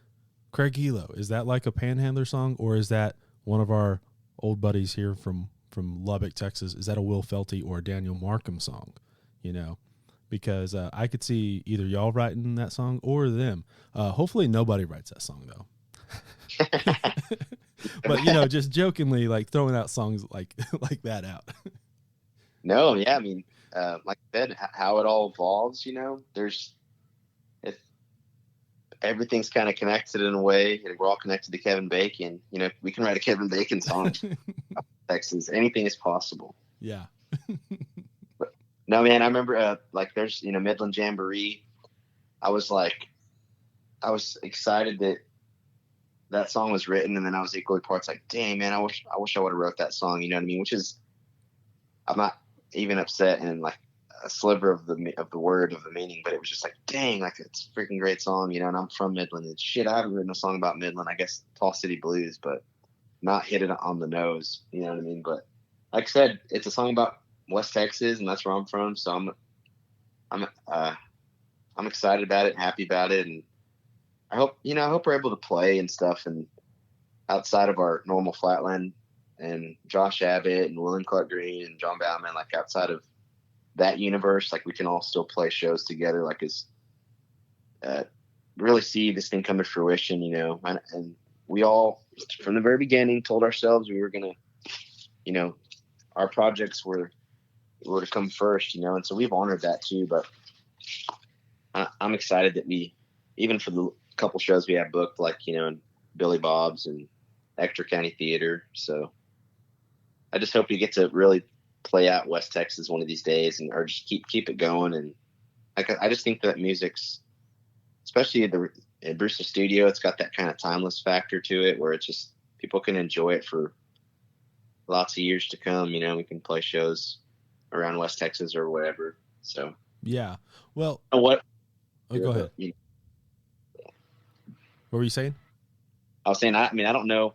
Craig Elo, is that like a Panhandler song or is that one of our old buddies here from Lubbock, Texas? Is that a Will Felty or a Daniel Markham song? Because I could see either y'all writing that song or them. Hopefully nobody writes that song though. But just jokingly, like throwing out songs like that out. No, yeah, I mean, like I said, how it all evolves. Everything's kind of connected in a way. We're all connected to Kevin Bacon. We can write a Kevin Bacon song. Texas, anything is possible. Yeah. But, no, man, I remember like there's Midland Jamboree. I was like, I was excited that song was written, and then I was equally parts like, dang man, I wish I would have wrote that song. You know what I mean? Which is, I'm not even upset in like a sliver of the word of the meaning, but it was just like, dang, like it's a freaking great song, you know. And I'm from Midland, and shit, I haven't written a song about Midland. I guess Tall City Blues, but not hit it on the nose. You know what I mean? But like I said, it's a song about West Texas, and that's where I'm from. So I'm excited about it, happy about it, and I hope we're able to play and stuff, and outside of our normal Flatland and Josh Abbott and William Clark Green and John Bauman, like outside of that universe, like we can all still play shows together, like as really see this thing come to fruition, you know. And we all, from the very beginning, told ourselves we were gonna, you know, our projects were to come first, you know, and so we've honored that too. But I'm excited that we, even for the couple shows we have booked, like, you know, in Billy Bob's and Ector County Theater. So I just hope we get to really play out West Texas one of these days, and or just keep it going. And I just think that music's, especially in Bruce's studio, it's got that kind of timeless factor to it, where it's just people can enjoy it for lots of years to come. You know, we can play shows around West Texas or whatever. So yeah. Well, what? Oh, go ahead. What were you saying? I was saying, I mean, I don't know,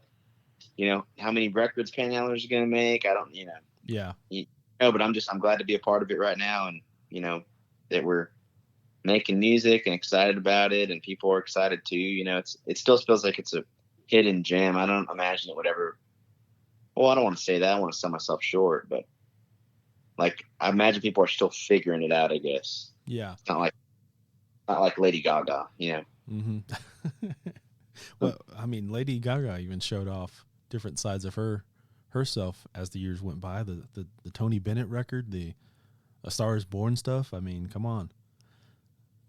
you know, how many records Panhandlers are going to make. I don't, you know. Yeah. But I'm glad to be a part of it right now, and you know that we're making music and excited about it, and people are excited too. You know, it still feels like it's a hidden gem. I don't imagine it would ever. Well, I don't want to say that. I don't want to sell myself short, but like I imagine people are still figuring it out, I guess. Yeah. It's not like Lady Gaga, you know. Mm-hmm. Well, I mean, Lady Gaga even showed off different sides of herself as the years went by. The Tony Bennett record, the A Star Is Born stuff. I mean, come on.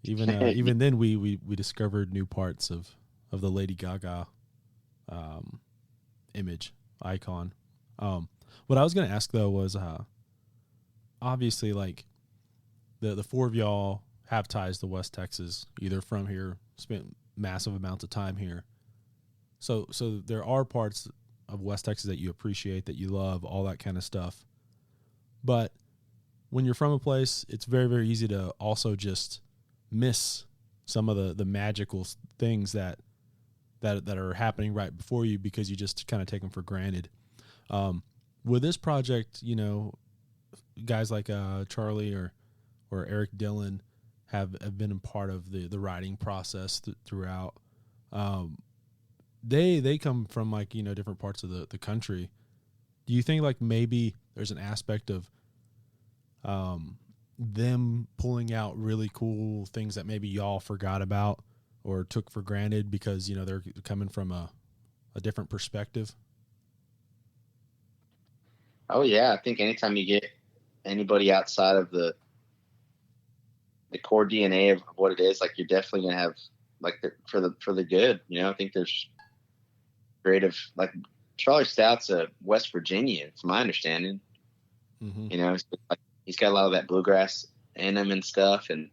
Even then, we discovered new parts of the Lady Gaga image icon. What I was going to ask though was, obviously, like the four of y'all have ties to West Texas, either from here, spent massive amounts of time here. So there are parts of West Texas that you appreciate, that you love, all that kind of stuff. But when you're from a place, it's very, very easy to also just miss some of the magical things that are happening right before you, because you just kind of take them for granted. With this project, you know, guys like Charlie or Eric Dillon have been a part of the writing process throughout. They come from, like, you know, different parts of the country. Do you think like maybe there's an aspect of them pulling out really cool things that maybe y'all forgot about or took for granted because, you know, they're coming from a different perspective? Oh yeah, I think anytime you get anybody outside of the core DNA of what it is, like you're definitely gonna have like for the good. You know, I think there's creative, like Charlie Stout's a West Virginian, from my understanding. Mm-hmm. You know, he's got a lot of that bluegrass in him and stuff, and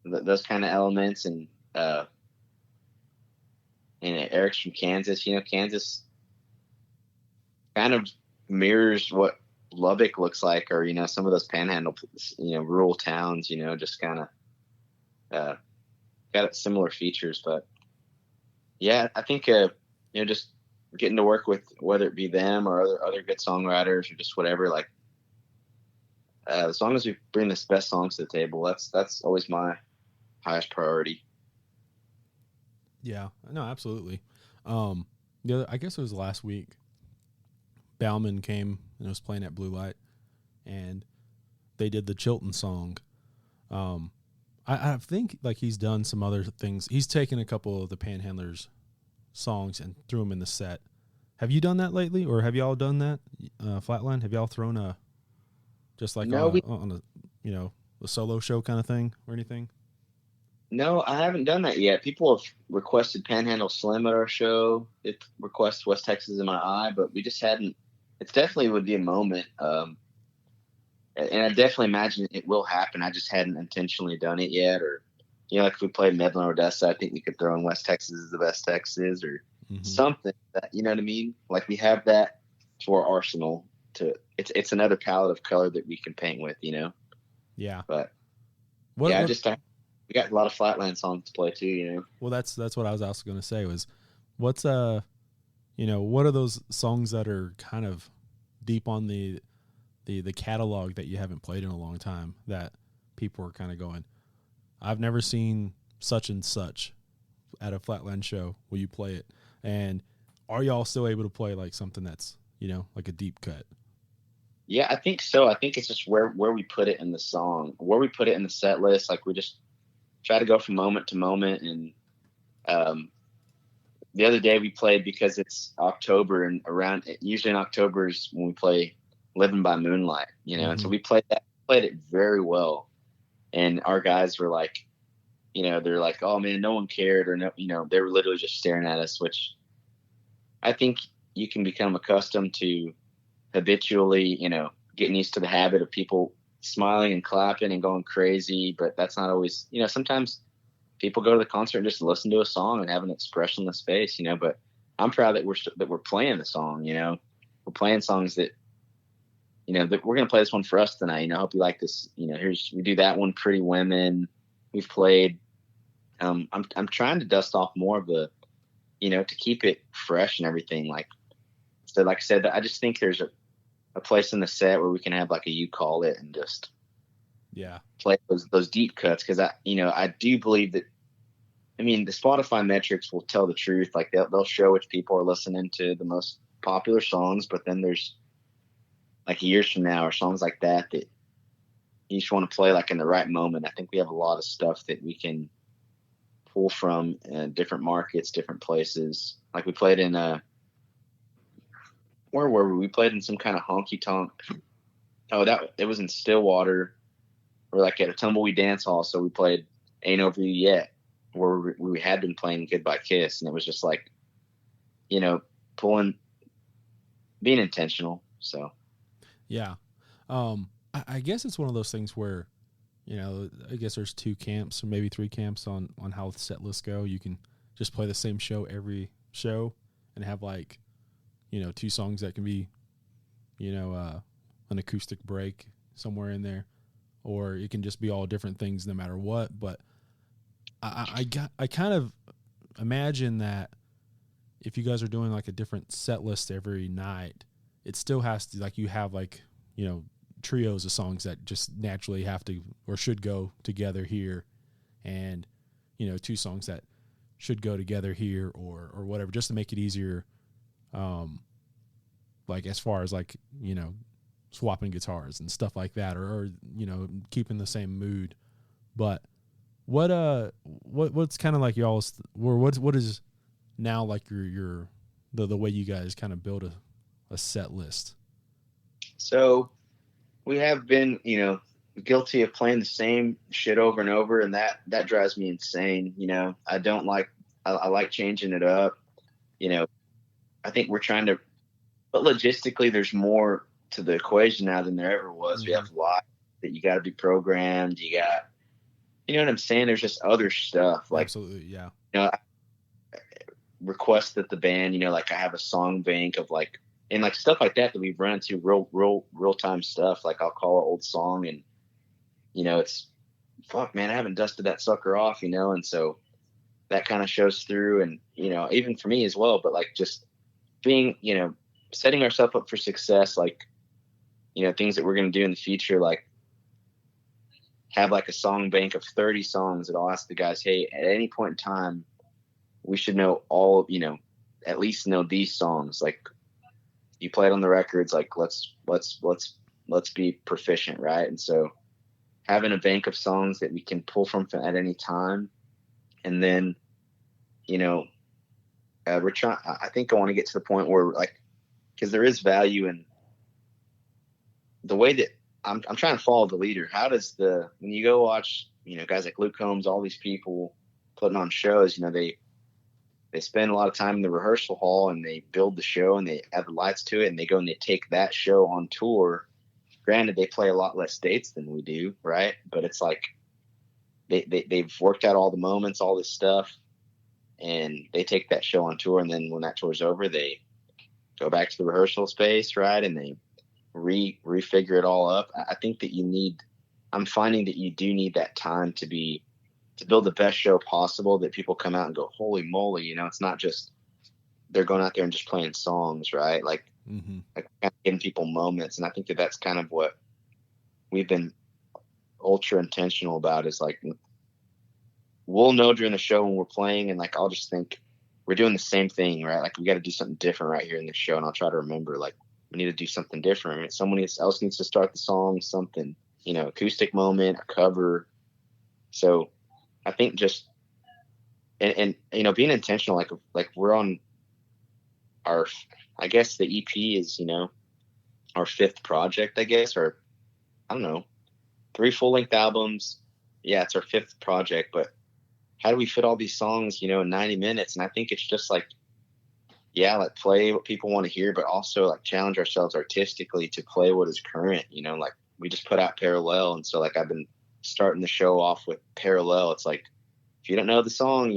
those kind of elements. And Eric's from Kansas. You know, Kansas kind of mirrors what Lubbock looks like, or, you know, some of those panhandle, you know, rural towns, you know, just kind of got similar features. But yeah, I think, you know, just getting to work with, whether it be them or other good songwriters or just whatever, like, as long as we bring the best songs to the table, that's always my highest priority. Yeah, no, absolutely. I guess it was last week, Bauman came and was playing at Blue Light, and they did the Chilton song. I think like he's done some other things. He's taken a couple of the Panhandlers songs and threw them in the set. Have you done that lately, or have y'all done that? Flatland, have y'all thrown a just like on a you know, a solo show kind of thing or anything? No, I haven't done that yet. People have requested Panhandle Slim at our show. It requests West Texas in My Eye, but we just hadn't. It definitely would be a moment, and I definitely imagine it will happen. I just hadn't intentionally done it yet, or like if we played Midland or Odessa, I think we could throw in West Texas is the best Texas or something that, you know what I mean? Like we have that to our arsenal it's another palette of color that we can paint with, Yeah. But we got a lot of Flatland songs to play too, Well, that's what I was also going to say was what's, what are those songs that are kind of deep on the catalog that you haven't played in a long time that people are kind of going, I've never seen such and such at a Flatland show. Will you play it? And are y'all still able to play like something that's, like a deep cut? Yeah, I think so. I think it's just where we put it in the song, where we put it in the set list. Like we just try to go from moment to moment. And the other day we played, because it's October, and usually in October is when we play Living by Moonlight, and so we played it very well. And our guys were like, they're like, oh man, no one cared, or no, they were literally just staring at us, which I think you can become accustomed to habitually, getting used to the habit of people smiling and clapping and going crazy. But that's not always, sometimes people go to the concert and just listen to a song and have an expressionless face, but I'm proud that we're playing the song, we're playing songs that, that we're going to play this one for us tonight. I hope you like this. We do that one, Pretty Women. We've played, I'm trying to dust off more of the, to keep it fresh and everything. Like I said, I just think there's a place in the set where we can have like a, you call it, and just play those deep cuts. Cause I do believe that, the Spotify metrics will tell the truth. Like they'll show which people are listening to the most popular songs, but then there's like years from now or songs like that you just want to play like in the right moment. I think we have a lot of stuff that we can pull from different markets, different places. Like we played in where were we? We played in some kind of honky tonk. Oh, it was in Stillwater, or like at a tumbleweed dance hall. So we played Ain't Over You Yet, where we had been playing Goodbye Kiss, and it was just like, being intentional. So yeah. I guess it's one of those things where, I guess there's two camps or maybe three camps on how set lists go. You can just play the same show every show and have like, two songs that can be, an acoustic break somewhere in there, or it can just be all different things no matter what. But I kind of imagine that if you guys are doing like a different set list every night, it still has to, like, you have like, trios of songs that just naturally have to or should go together here, and two songs that should go together here or whatever, just to make it easier, like as far as like swapping guitars and stuff like that, or keeping the same mood. But what's kind of like y'all's, or what is now like your the way you guys kind of build a set list? So we have been, guilty of playing the same shit over and over, and that drives me insane. I don't like, I like changing it up. I think we're trying to, but logistically there's more to the equation now than there ever was. We have live that you got to be programmed. You got, you know what I'm saying? There's just other stuff like, absolutely. Yeah. I request that the band, like I have a song bank of like, and like stuff like that we've run into real time stuff. Like I'll call an old song and, it's fuck, man, I haven't dusted that sucker off, and so that kind of shows through. And, even for me as well, but like just being, setting ourselves up for success, like, things that we're going to do in the future, like have like a song bank of 30 songs that I'll ask the guys, hey, at any point in time, we should know all, at least know these songs. Like, you play it on the records, like let's be proficient, right? And so having a bank of songs that we can pull from at any time, and then we're trying. I think I want to get to the point where, like, because there is value in the way that I'm trying to follow the leader. How does when you go watch guys like Luke Combs, all these people putting on shows, they spend a lot of time in the rehearsal hall and they build the show and they add the lights to it, and they go and they take that show on tour. Granted, they play a lot less dates than we do, right? But it's like, they've worked out all the moments, all this stuff, and they take that show on tour. And then when that tour's over, they go back to the rehearsal space, right? And they refigure it all up. I think that I'm finding that you do need that time to build the best show possible, that people come out and go, holy moly, it's not just they're going out there and just playing songs, right? Like, like kind of giving people moments. And I think that that's kind of what we've been ultra intentional about, is like, we'll know during the show when we're playing, and like, I'll just think we're doing the same thing, right? Like, we got to do something different right here in the show. And I'll try to remember, like, we need to do something different. Someone else needs to start the song, something, acoustic moment, a cover. So I think just, and being intentional, like we're on our, I guess the EP is, our 5th project, I guess, or I don't know, 3 full-length albums. Yeah, it's our 5th project, but how do we fit all these songs, in 90 minutes? And I think it's just like, yeah, like play what people want to hear, but also like challenge ourselves artistically to play what is current, like we just put out Parallel. And so like, I've been starting the show off with Parallel. It's like, if you don't know the song,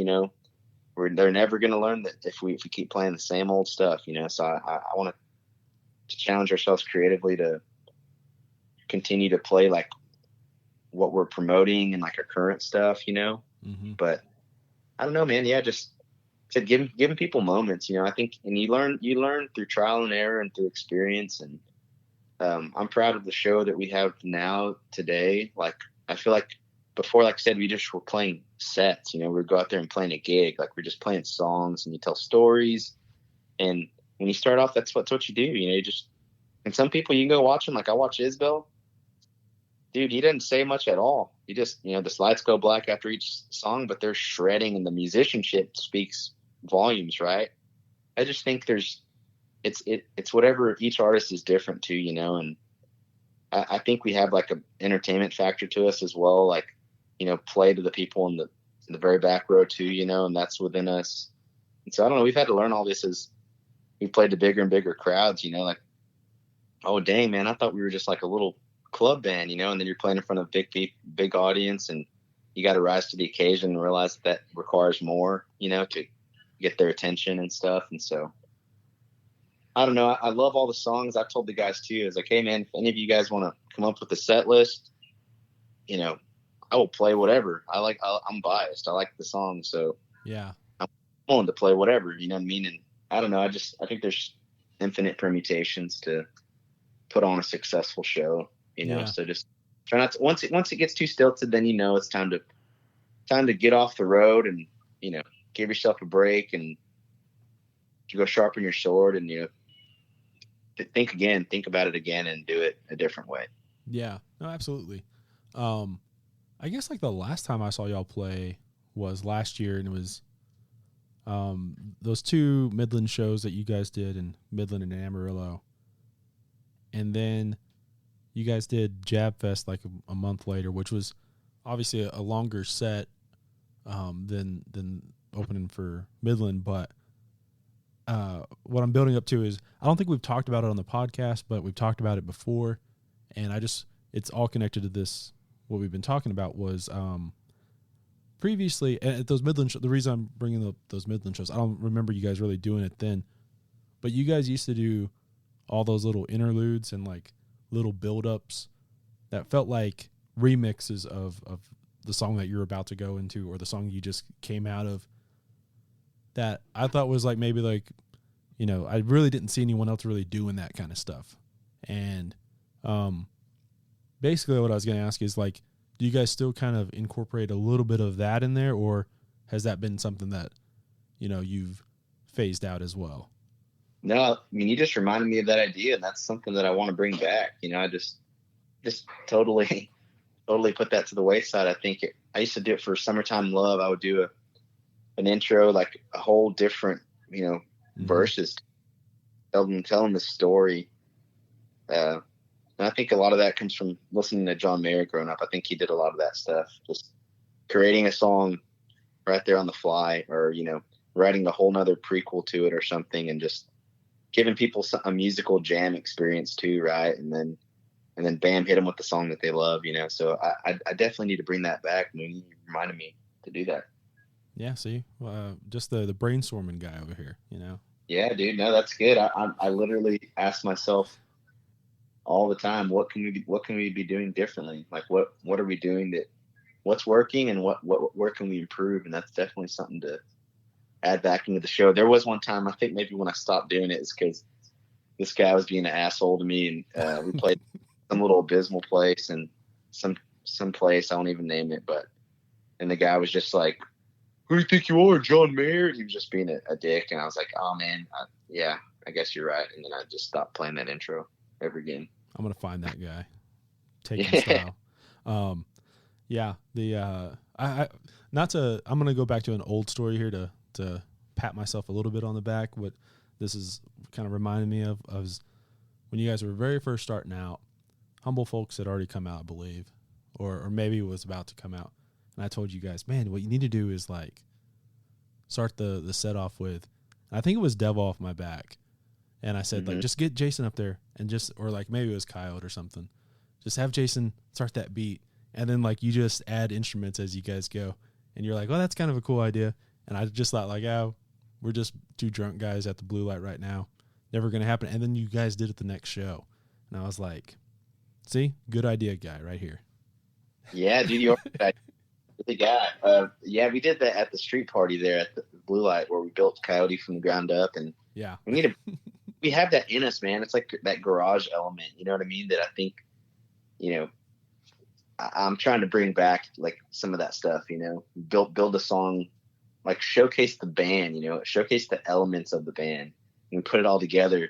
they're never going to learn that if we keep playing the same old stuff, so I want to challenge ourselves creatively to continue to play like what we're promoting and like our current stuff, but I don't know, man. Yeah. Just to giving people moments, I think, and you learn through trial and error and through experience. And I'm proud of the show that we have now today. Like, I feel like before, like I said, we just were playing sets, we go out there and playing a gig. Like, we're just playing songs and you tell stories. And when you start off, that's what you do. You just, and some people you can go watch them. Like, I watch Isbell. Dude, he didn't say much at all. He just, the lights go black after each song, but they're shredding, and the musicianship speaks volumes, right? I just think it's whatever, each artist is different too, and I think we have like a entertainment factor to us as well. Like, play to the people in the very back row too, and that's within us. And so I don't know, we've had to learn all this as we played to bigger and bigger crowds, like, oh dang, man, I thought we were just like a little club band, and then you're playing in front of a big audience, and you got to rise to the occasion and realize that requires more, to get their attention and stuff. And so I don't know, I love all the songs. I've told the guys too, is like, hey man, if any of you guys want to come up with a set list, I will play whatever. I'm biased, I like the song, so yeah, I'm willing to play whatever, you know what I mean? And I don't know, I think there's infinite permutations to put on a successful show. So just try not to, once it gets too stilted, then it's time to get off the road and give yourself a break and to go sharpen your sword and to think about it again and do it a different way. Yeah, no, absolutely. I guess like the last time I saw y'all play was last year, and it was those 2 Midland shows that you guys did in Midland and Amarillo, and then you guys did Jab Fest like a month later, which was obviously a longer set than opening for Midland. But what I'm building up to is, I don't think we've talked about it on the podcast, but we've talked about it before, and it's all connected to this. What we've been talking about was previously at those Midland shows. The reason I'm bringing up those Midland shows, I don't remember you guys really doing it then, but you guys used to do all those little interludes and like little build-ups that felt like remixes of the song that you're about to go into, or the song you just came out of, that I thought was like, maybe like, I really didn't see anyone else really doing that kind of stuff. And basically what I was going to ask is like, do you guys still kind of incorporate a little bit of that in there, or has that been something that, you've phased out as well? No, I mean, you just reminded me of that idea, and that's something that I want to bring back. I just totally put that to the wayside. I think I used to do it for Summertime Love. I would do an intro, like a whole different, verses, telling the story. And I think a lot of that comes from listening to John Mayer growing up. I think he did a lot of that stuff, just creating a song right there on the fly, or, writing a whole nother prequel to it or something, and just giving people a musical jam experience too, right? And then bam, hit them with the song that they love, So I definitely need to bring that back. You reminded me to do that. Yeah, see, just the brainstorming guy over here, Yeah, dude. No, that's good. I literally ask myself all the time, what can we be doing differently? Like what are we doing what's working, and where can we improve? And that's definitely something to add back into the show. There was one time, I think maybe when I stopped doing it is because this guy was being an asshole to me, and we played some little abysmal place and some place, I won't even name it, and the guy was just like, "Who do you think you are, John Mayer?" He was just being a dick, and I was like, "Oh man, yeah, I guess you're right." And then I just stopped playing that intro ever again. I'm gonna find that guy. Taking style. Yeah. I'm gonna go back to an old story here to pat myself a little bit on the back. What this is kind of reminding me of was when you guys were very first starting out. Humble Folks had already come out, I believe, or maybe it was about to come out. And I told you guys, man, what you need to do is like start the set off with, I think it was Devil Off My Back. And I said, like, just get Jason up there and or like maybe it was Coyote or something. Just have Jason start that beat. And then like you just add instruments as you guys go. And you're like, oh, that's kind of a cool idea. And I just thought like, oh, we're just two drunk guys at the blue light right now. Never going to happen. And then you guys did it the next show. And I was like, see, good idea guy right here. Yeah, dude, you're the guy. Yeah, we did that at the street party there at the blue light where we built Coyote from the ground up. And yeah, we have that in us, man. It's like that garage element, you know what I mean? That I think, I'm trying to bring back like some of that stuff, build a song, like showcase the band, showcase the elements of the band and put it all together,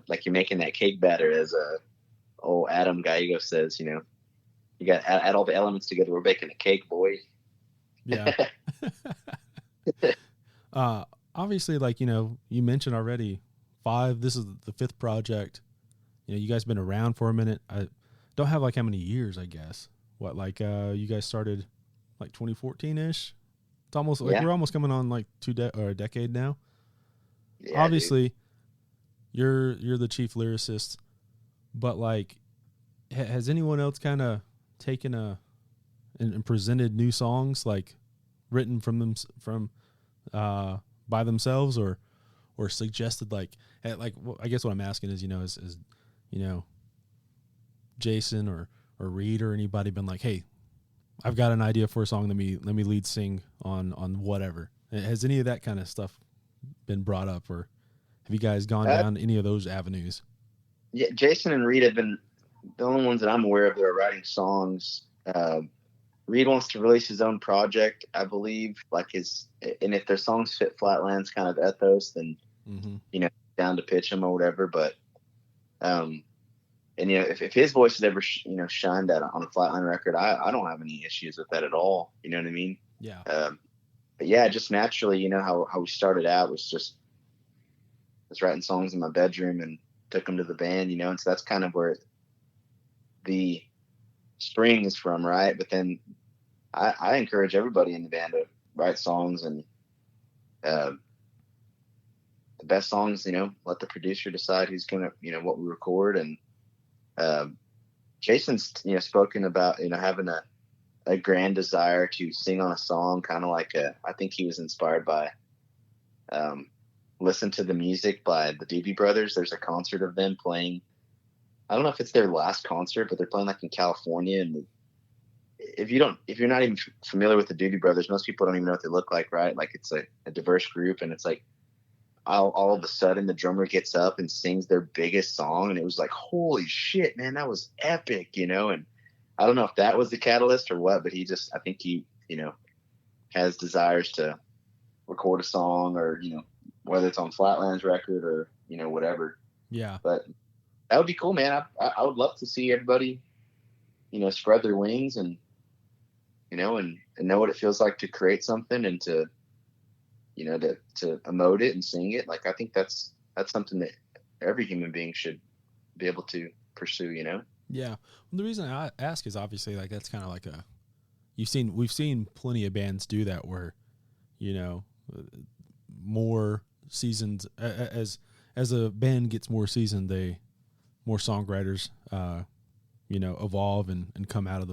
like you're making that cake batter, as old Adam Gallego says, you got to add all the elements together. We're baking a cake, boy. Yeah. Obviously, like, you mentioned already 5, this is the 5th project. You guys been around for a minute. I don't have like how many years, I guess. What, like, you guys started like 2014-ish? It's almost like we're almost coming on like a decade now. Yeah, obviously, dude. You're the chief lyricist, but like, has anyone else kind of taken and presented new songs, like written by themselves, or suggested like well, I guess what I'm asking is is Jason or Reed or anybody been like, hey, I've got an idea for a song, let me lead sing on whatever. Has any of that kind of stuff been brought up, or have you guys gone down any of those avenues? Yeah, Jason and Reed have been the only ones that I'm aware of that are writing songs. Reed wants to release his own project, I believe, and if their songs fit Flatland's kind of ethos, then, down to pitch them or whatever. But, and, if his voice has ever, shined that on a Flatland record, I don't have any issues with that at all. You know what I mean? Yeah. But yeah, just naturally, how we started out was writing songs in my bedroom and took them to the band, and so that's kind of where the spring is from, right? But then I encourage everybody in the band to write songs, and the best songs, let the producer decide who's gonna, what we record. And Jason's, spoken about, having a grand desire to sing on a song, kind of like I think he was inspired by Listen to the Music by the Doobie Brothers. There's a concert of them playing. I don't know if it's their last concert, but they're playing like in California. And if you're not even familiar with the Doobie Brothers, most people don't even know what they look like, right? Like it's a diverse group, and it's like all of a sudden the drummer gets up and sings their biggest song, and it was like, holy shit, man, that was epic, And I don't know if that was the catalyst or what, but I think he, has desires to record a song, or, whether it's on Flatland's record or, whatever. Yeah. But that would be cool, man. I would love to see everybody, spread their wings and, and know what it feels like to create something and to emote it and sing it. Like, I think that's something that every human being should be able to pursue, Yeah. Well, the reason I ask is obviously like, that's kind of like we've seen plenty of bands do that where, more seasons as a band gets more seasoned, more songwriters, evolve and come out of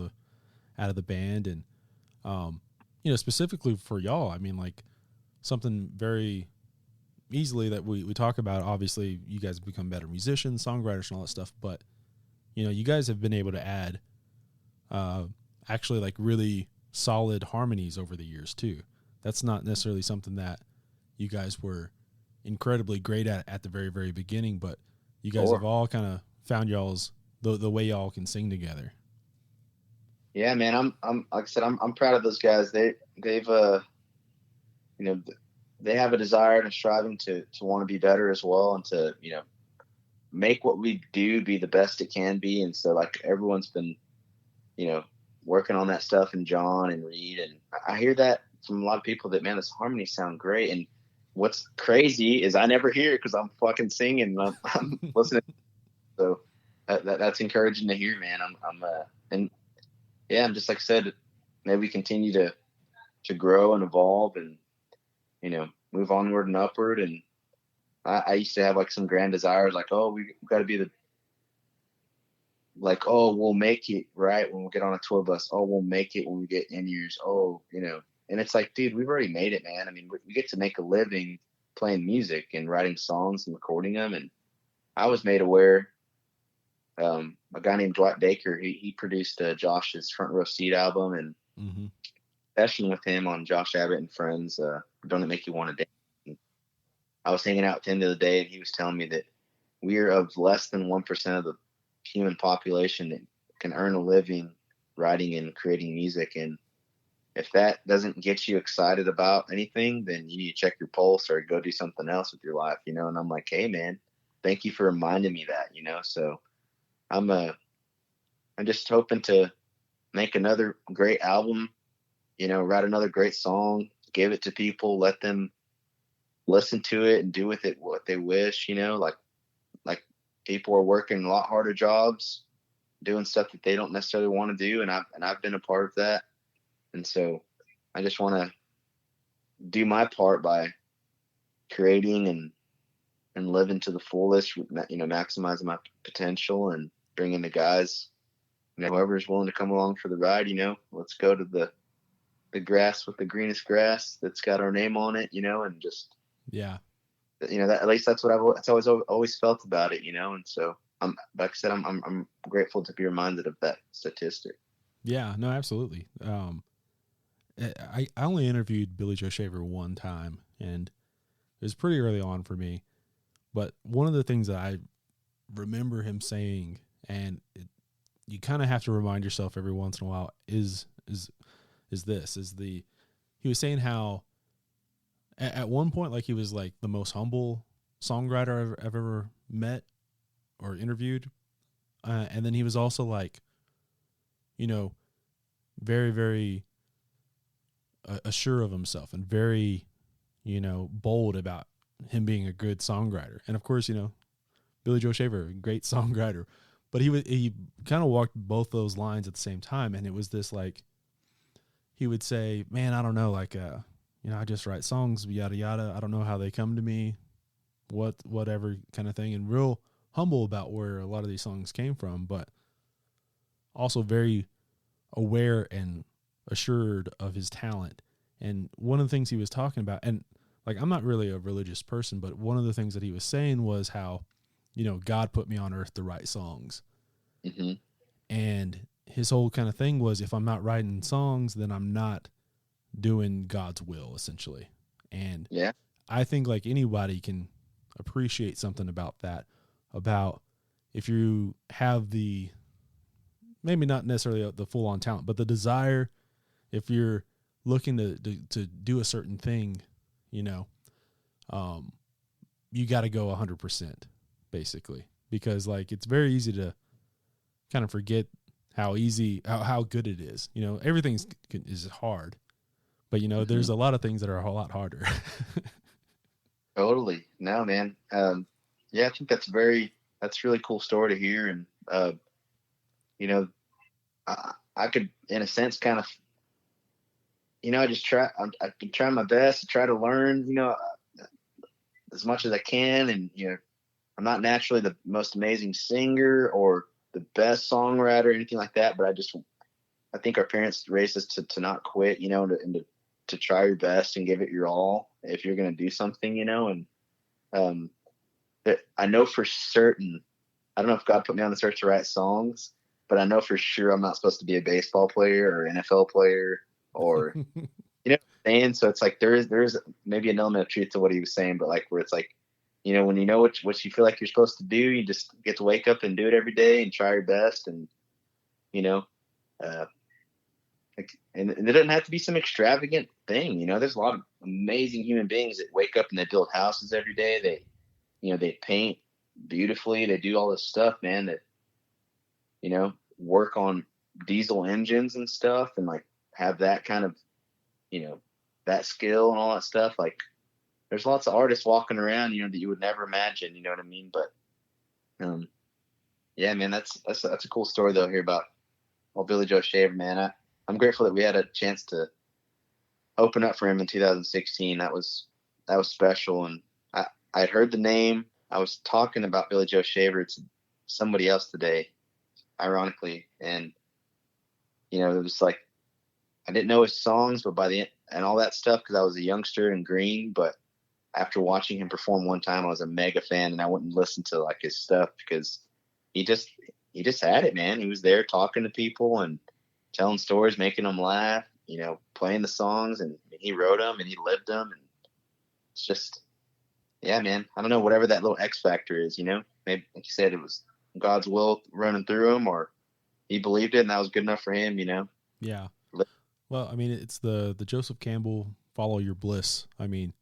the band. And Specifically for y'all, I mean, like something very easily that we talk about. Obviously, you guys have become better musicians, songwriters, and all that stuff. But you guys have been able to add actually like really solid harmonies over the years too. That's not necessarily something that you guys were incredibly great at the very, very beginning, but you guys have all kind of found y'all's the way y'all can sing together. Yeah, man. I'm like I said, I'm proud of those guys. They've they have a desire and a striving to want to be better as well, and to make what we do be the best it can be. And so like everyone's been working on that stuff, and John and Reed, and I hear that from a lot of people that, man, this harmony sound great. And what's crazy is I never hear it because I'm fucking singing and I'm listening. So that's encouraging to hear, man. I'm just like I said, maybe we continue to grow and evolve and move onward and upward. And I used to have like some grand desires, like, oh, we got to be we'll make it right when we get on a tour bus. Oh, we'll make it when we get in years. Oh, and it's like, dude, we've already made it, man. I mean, we get to make a living playing music and writing songs and recording them. And I was made aware, a guy named Dwight Baker, he produced Josh's Front Row Seat album, and session with him on Josh Abbott and Friends, Don't It Make You Want to Dance. And I was hanging out with him the other day, and he was telling me that we're of less than 1% of the human population that can earn a living writing and creating music. And if that doesn't get you excited about anything, then you need to check your pulse or go do something else with your life, And I'm like, hey, man, thank you for reminding me that, So I'm just hoping to make another great album, write another great song, give it to people, let them listen to it and do with it what they wish, like people are working a lot harder jobs, doing stuff that they don't necessarily want to do. And I've been a part of that. And so I just want to do my part by creating and living to the fullest, maximizing my potential and bringing the guys, whoever's willing to come along for the ride, let's go to the grass with the greenest grass that's got our name on it, and just, yeah, that, at least that's what I've always felt about it, and so like I said, I'm grateful to be reminded of that statistic. Yeah, no, absolutely. I only interviewed Billy Joe Shaver one time, and it was pretty early on for me. But one of the things that I remember him saying, and you kind of have to remind yourself every once in a while, he was saying how at one point, like, he was like the most humble songwriter I've ever met or interviewed. And then he was also like, very, very assured of himself and very, bold about him being a good songwriter. And of course, Billy Joe Shaver, great songwriter, but he kind of walked both those lines at the same time. And it was this, like, he would say, man, I don't know, like, I just write songs, yada, yada. I don't know how they come to me, whatever kind of thing. And real humble about where a lot of these songs came from, but also very aware and assured of his talent. And one of the things he was talking about, and like, I'm not really a religious person, but one of the things that he was saying was how, God put me on earth to write songs. Mm-hmm. And his whole kind of thing was, if I'm not writing songs, then I'm not doing God's will, essentially. And yeah, I think like anybody can appreciate something about that, about if you have maybe not necessarily the full on talent, but the desire, if you're looking to do a certain thing, you got to go 100%, basically, because like, it's very easy to kind of forget how good it is. Everything is hard, but there's a lot of things that are a lot harder. Totally. No, man. Yeah, I think that's a really cool story to hear. And, I could, in a sense, kind of, I just I've been trying my best to try to learn, as much as I can. And, I'm not naturally the most amazing singer or the best songwriter or anything like that, but I think our parents raised us to not quit, you know, and to try your best and give it your all if you're going to do something, you know. And I know for certain, I don't know if God put me on this earth to write songs, but I know for sure I'm not supposed to be a baseball player or NFL player or, you know what I'm saying? So it's like there's maybe an element of truth to what he was saying, but like where it's like, you know, when you know what you feel like you're supposed to do, you just get to wake up and do it every day and try your best. And, you know, and it doesn't have to be some extravagant thing. You know, there's a lot of amazing human beings that wake up and they build houses every day. They paint beautifully. They do all this stuff, man, that, you know, work on diesel engines and stuff and like have that kind of, you know, that skill and all that stuff. Like there's lots of artists walking around, you know, that you would never imagine, you know what I mean? But, yeah, man, that's a cool story though here about old Billy Joe Shaver, man. I'm grateful that we had a chance to open up for him in 2016. That was special. And I'd heard the name. I was talking about Billy Joe Shaver to somebody else today, ironically. And, you know, it was like, I didn't know his songs, but by the end and all that stuff, cause I was a youngster in green, but after watching him perform one time, I was a mega fan and I wouldn't listen to like his stuff because he just had it, man. He was there talking to people and telling stories, making them laugh, you know, playing the songs, and he wrote them and he lived them. And it's just, yeah, man, I don't know, whatever that little X factor is, you know, maybe like you said, it was God's will running through him, or he believed it and that was good enough for him, you know? Yeah. Well, I mean, it's the Joseph Campbell, follow your bliss. I mean,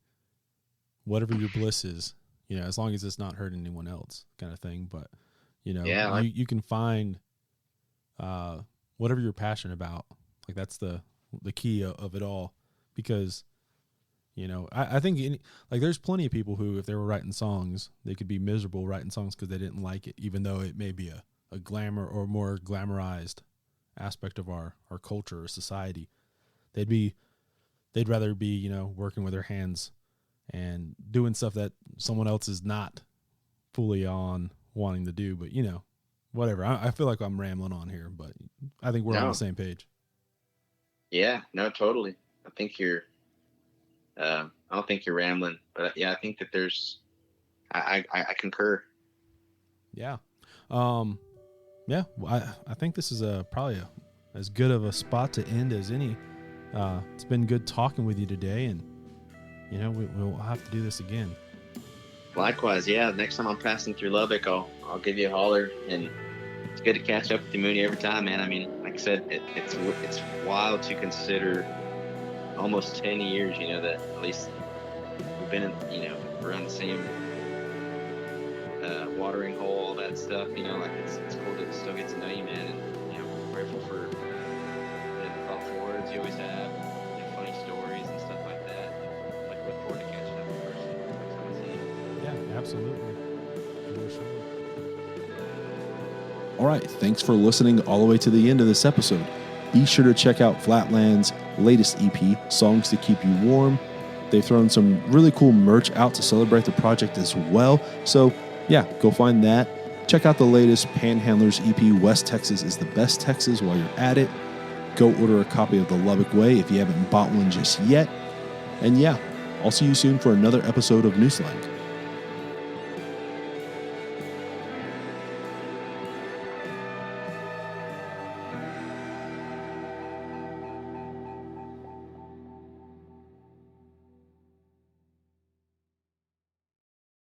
whatever your bliss is, you know, as long as it's not hurting anyone else kind of thing. But, you know, yeah, you can find whatever you're passionate about. Like that's the key of it all, because, you know, I think like there's plenty of people who, if they were writing songs, they could be miserable writing songs because they didn't like it, even though it may be a glamour or more glamorized aspect of our culture or society. They'd rather be, you know, working with their hands and doing stuff that someone else is not fully on wanting to do. But, you know, whatever. I feel like I'm rambling on here, but I think we're on the same page. Yeah, no, totally. I think I don't think you're rambling, but yeah, I think that I concur. Yeah. Yeah. I think this is probably as good of a spot to end as any. It's been good talking with you today, and, you know, we'll have to do this again. Likewise, yeah. Next time I'm passing through Lubbock, I'll give you a holler, and it's good to catch up with you, Mooney, every time, man. I mean, like I said, it's wild to consider almost 10 years, you know, that at least we've been in, you know, around the same watering hole, all that stuff, you know, like it's cool to still get to know you, man, and, you know, grateful for the thoughtful words you always have, and funny stories and stuff like that. Like, look forward to catching up in person next time I see you. Yeah, absolutely. For sure. All right, thanks for listening all the way to the end of this episode. Be sure to check out Flatland's latest EP, Songs to Keep You Warm. They've thrown some really cool merch out to celebrate the project as well. So, yeah, go find that. Check out the latest Panhandlers EP, West Texas is the Best Texas, while you're at it. Go order a copy of The Lubbock Way if you haven't bought one just yet. And yeah, I'll see you soon for another episode of New Slang.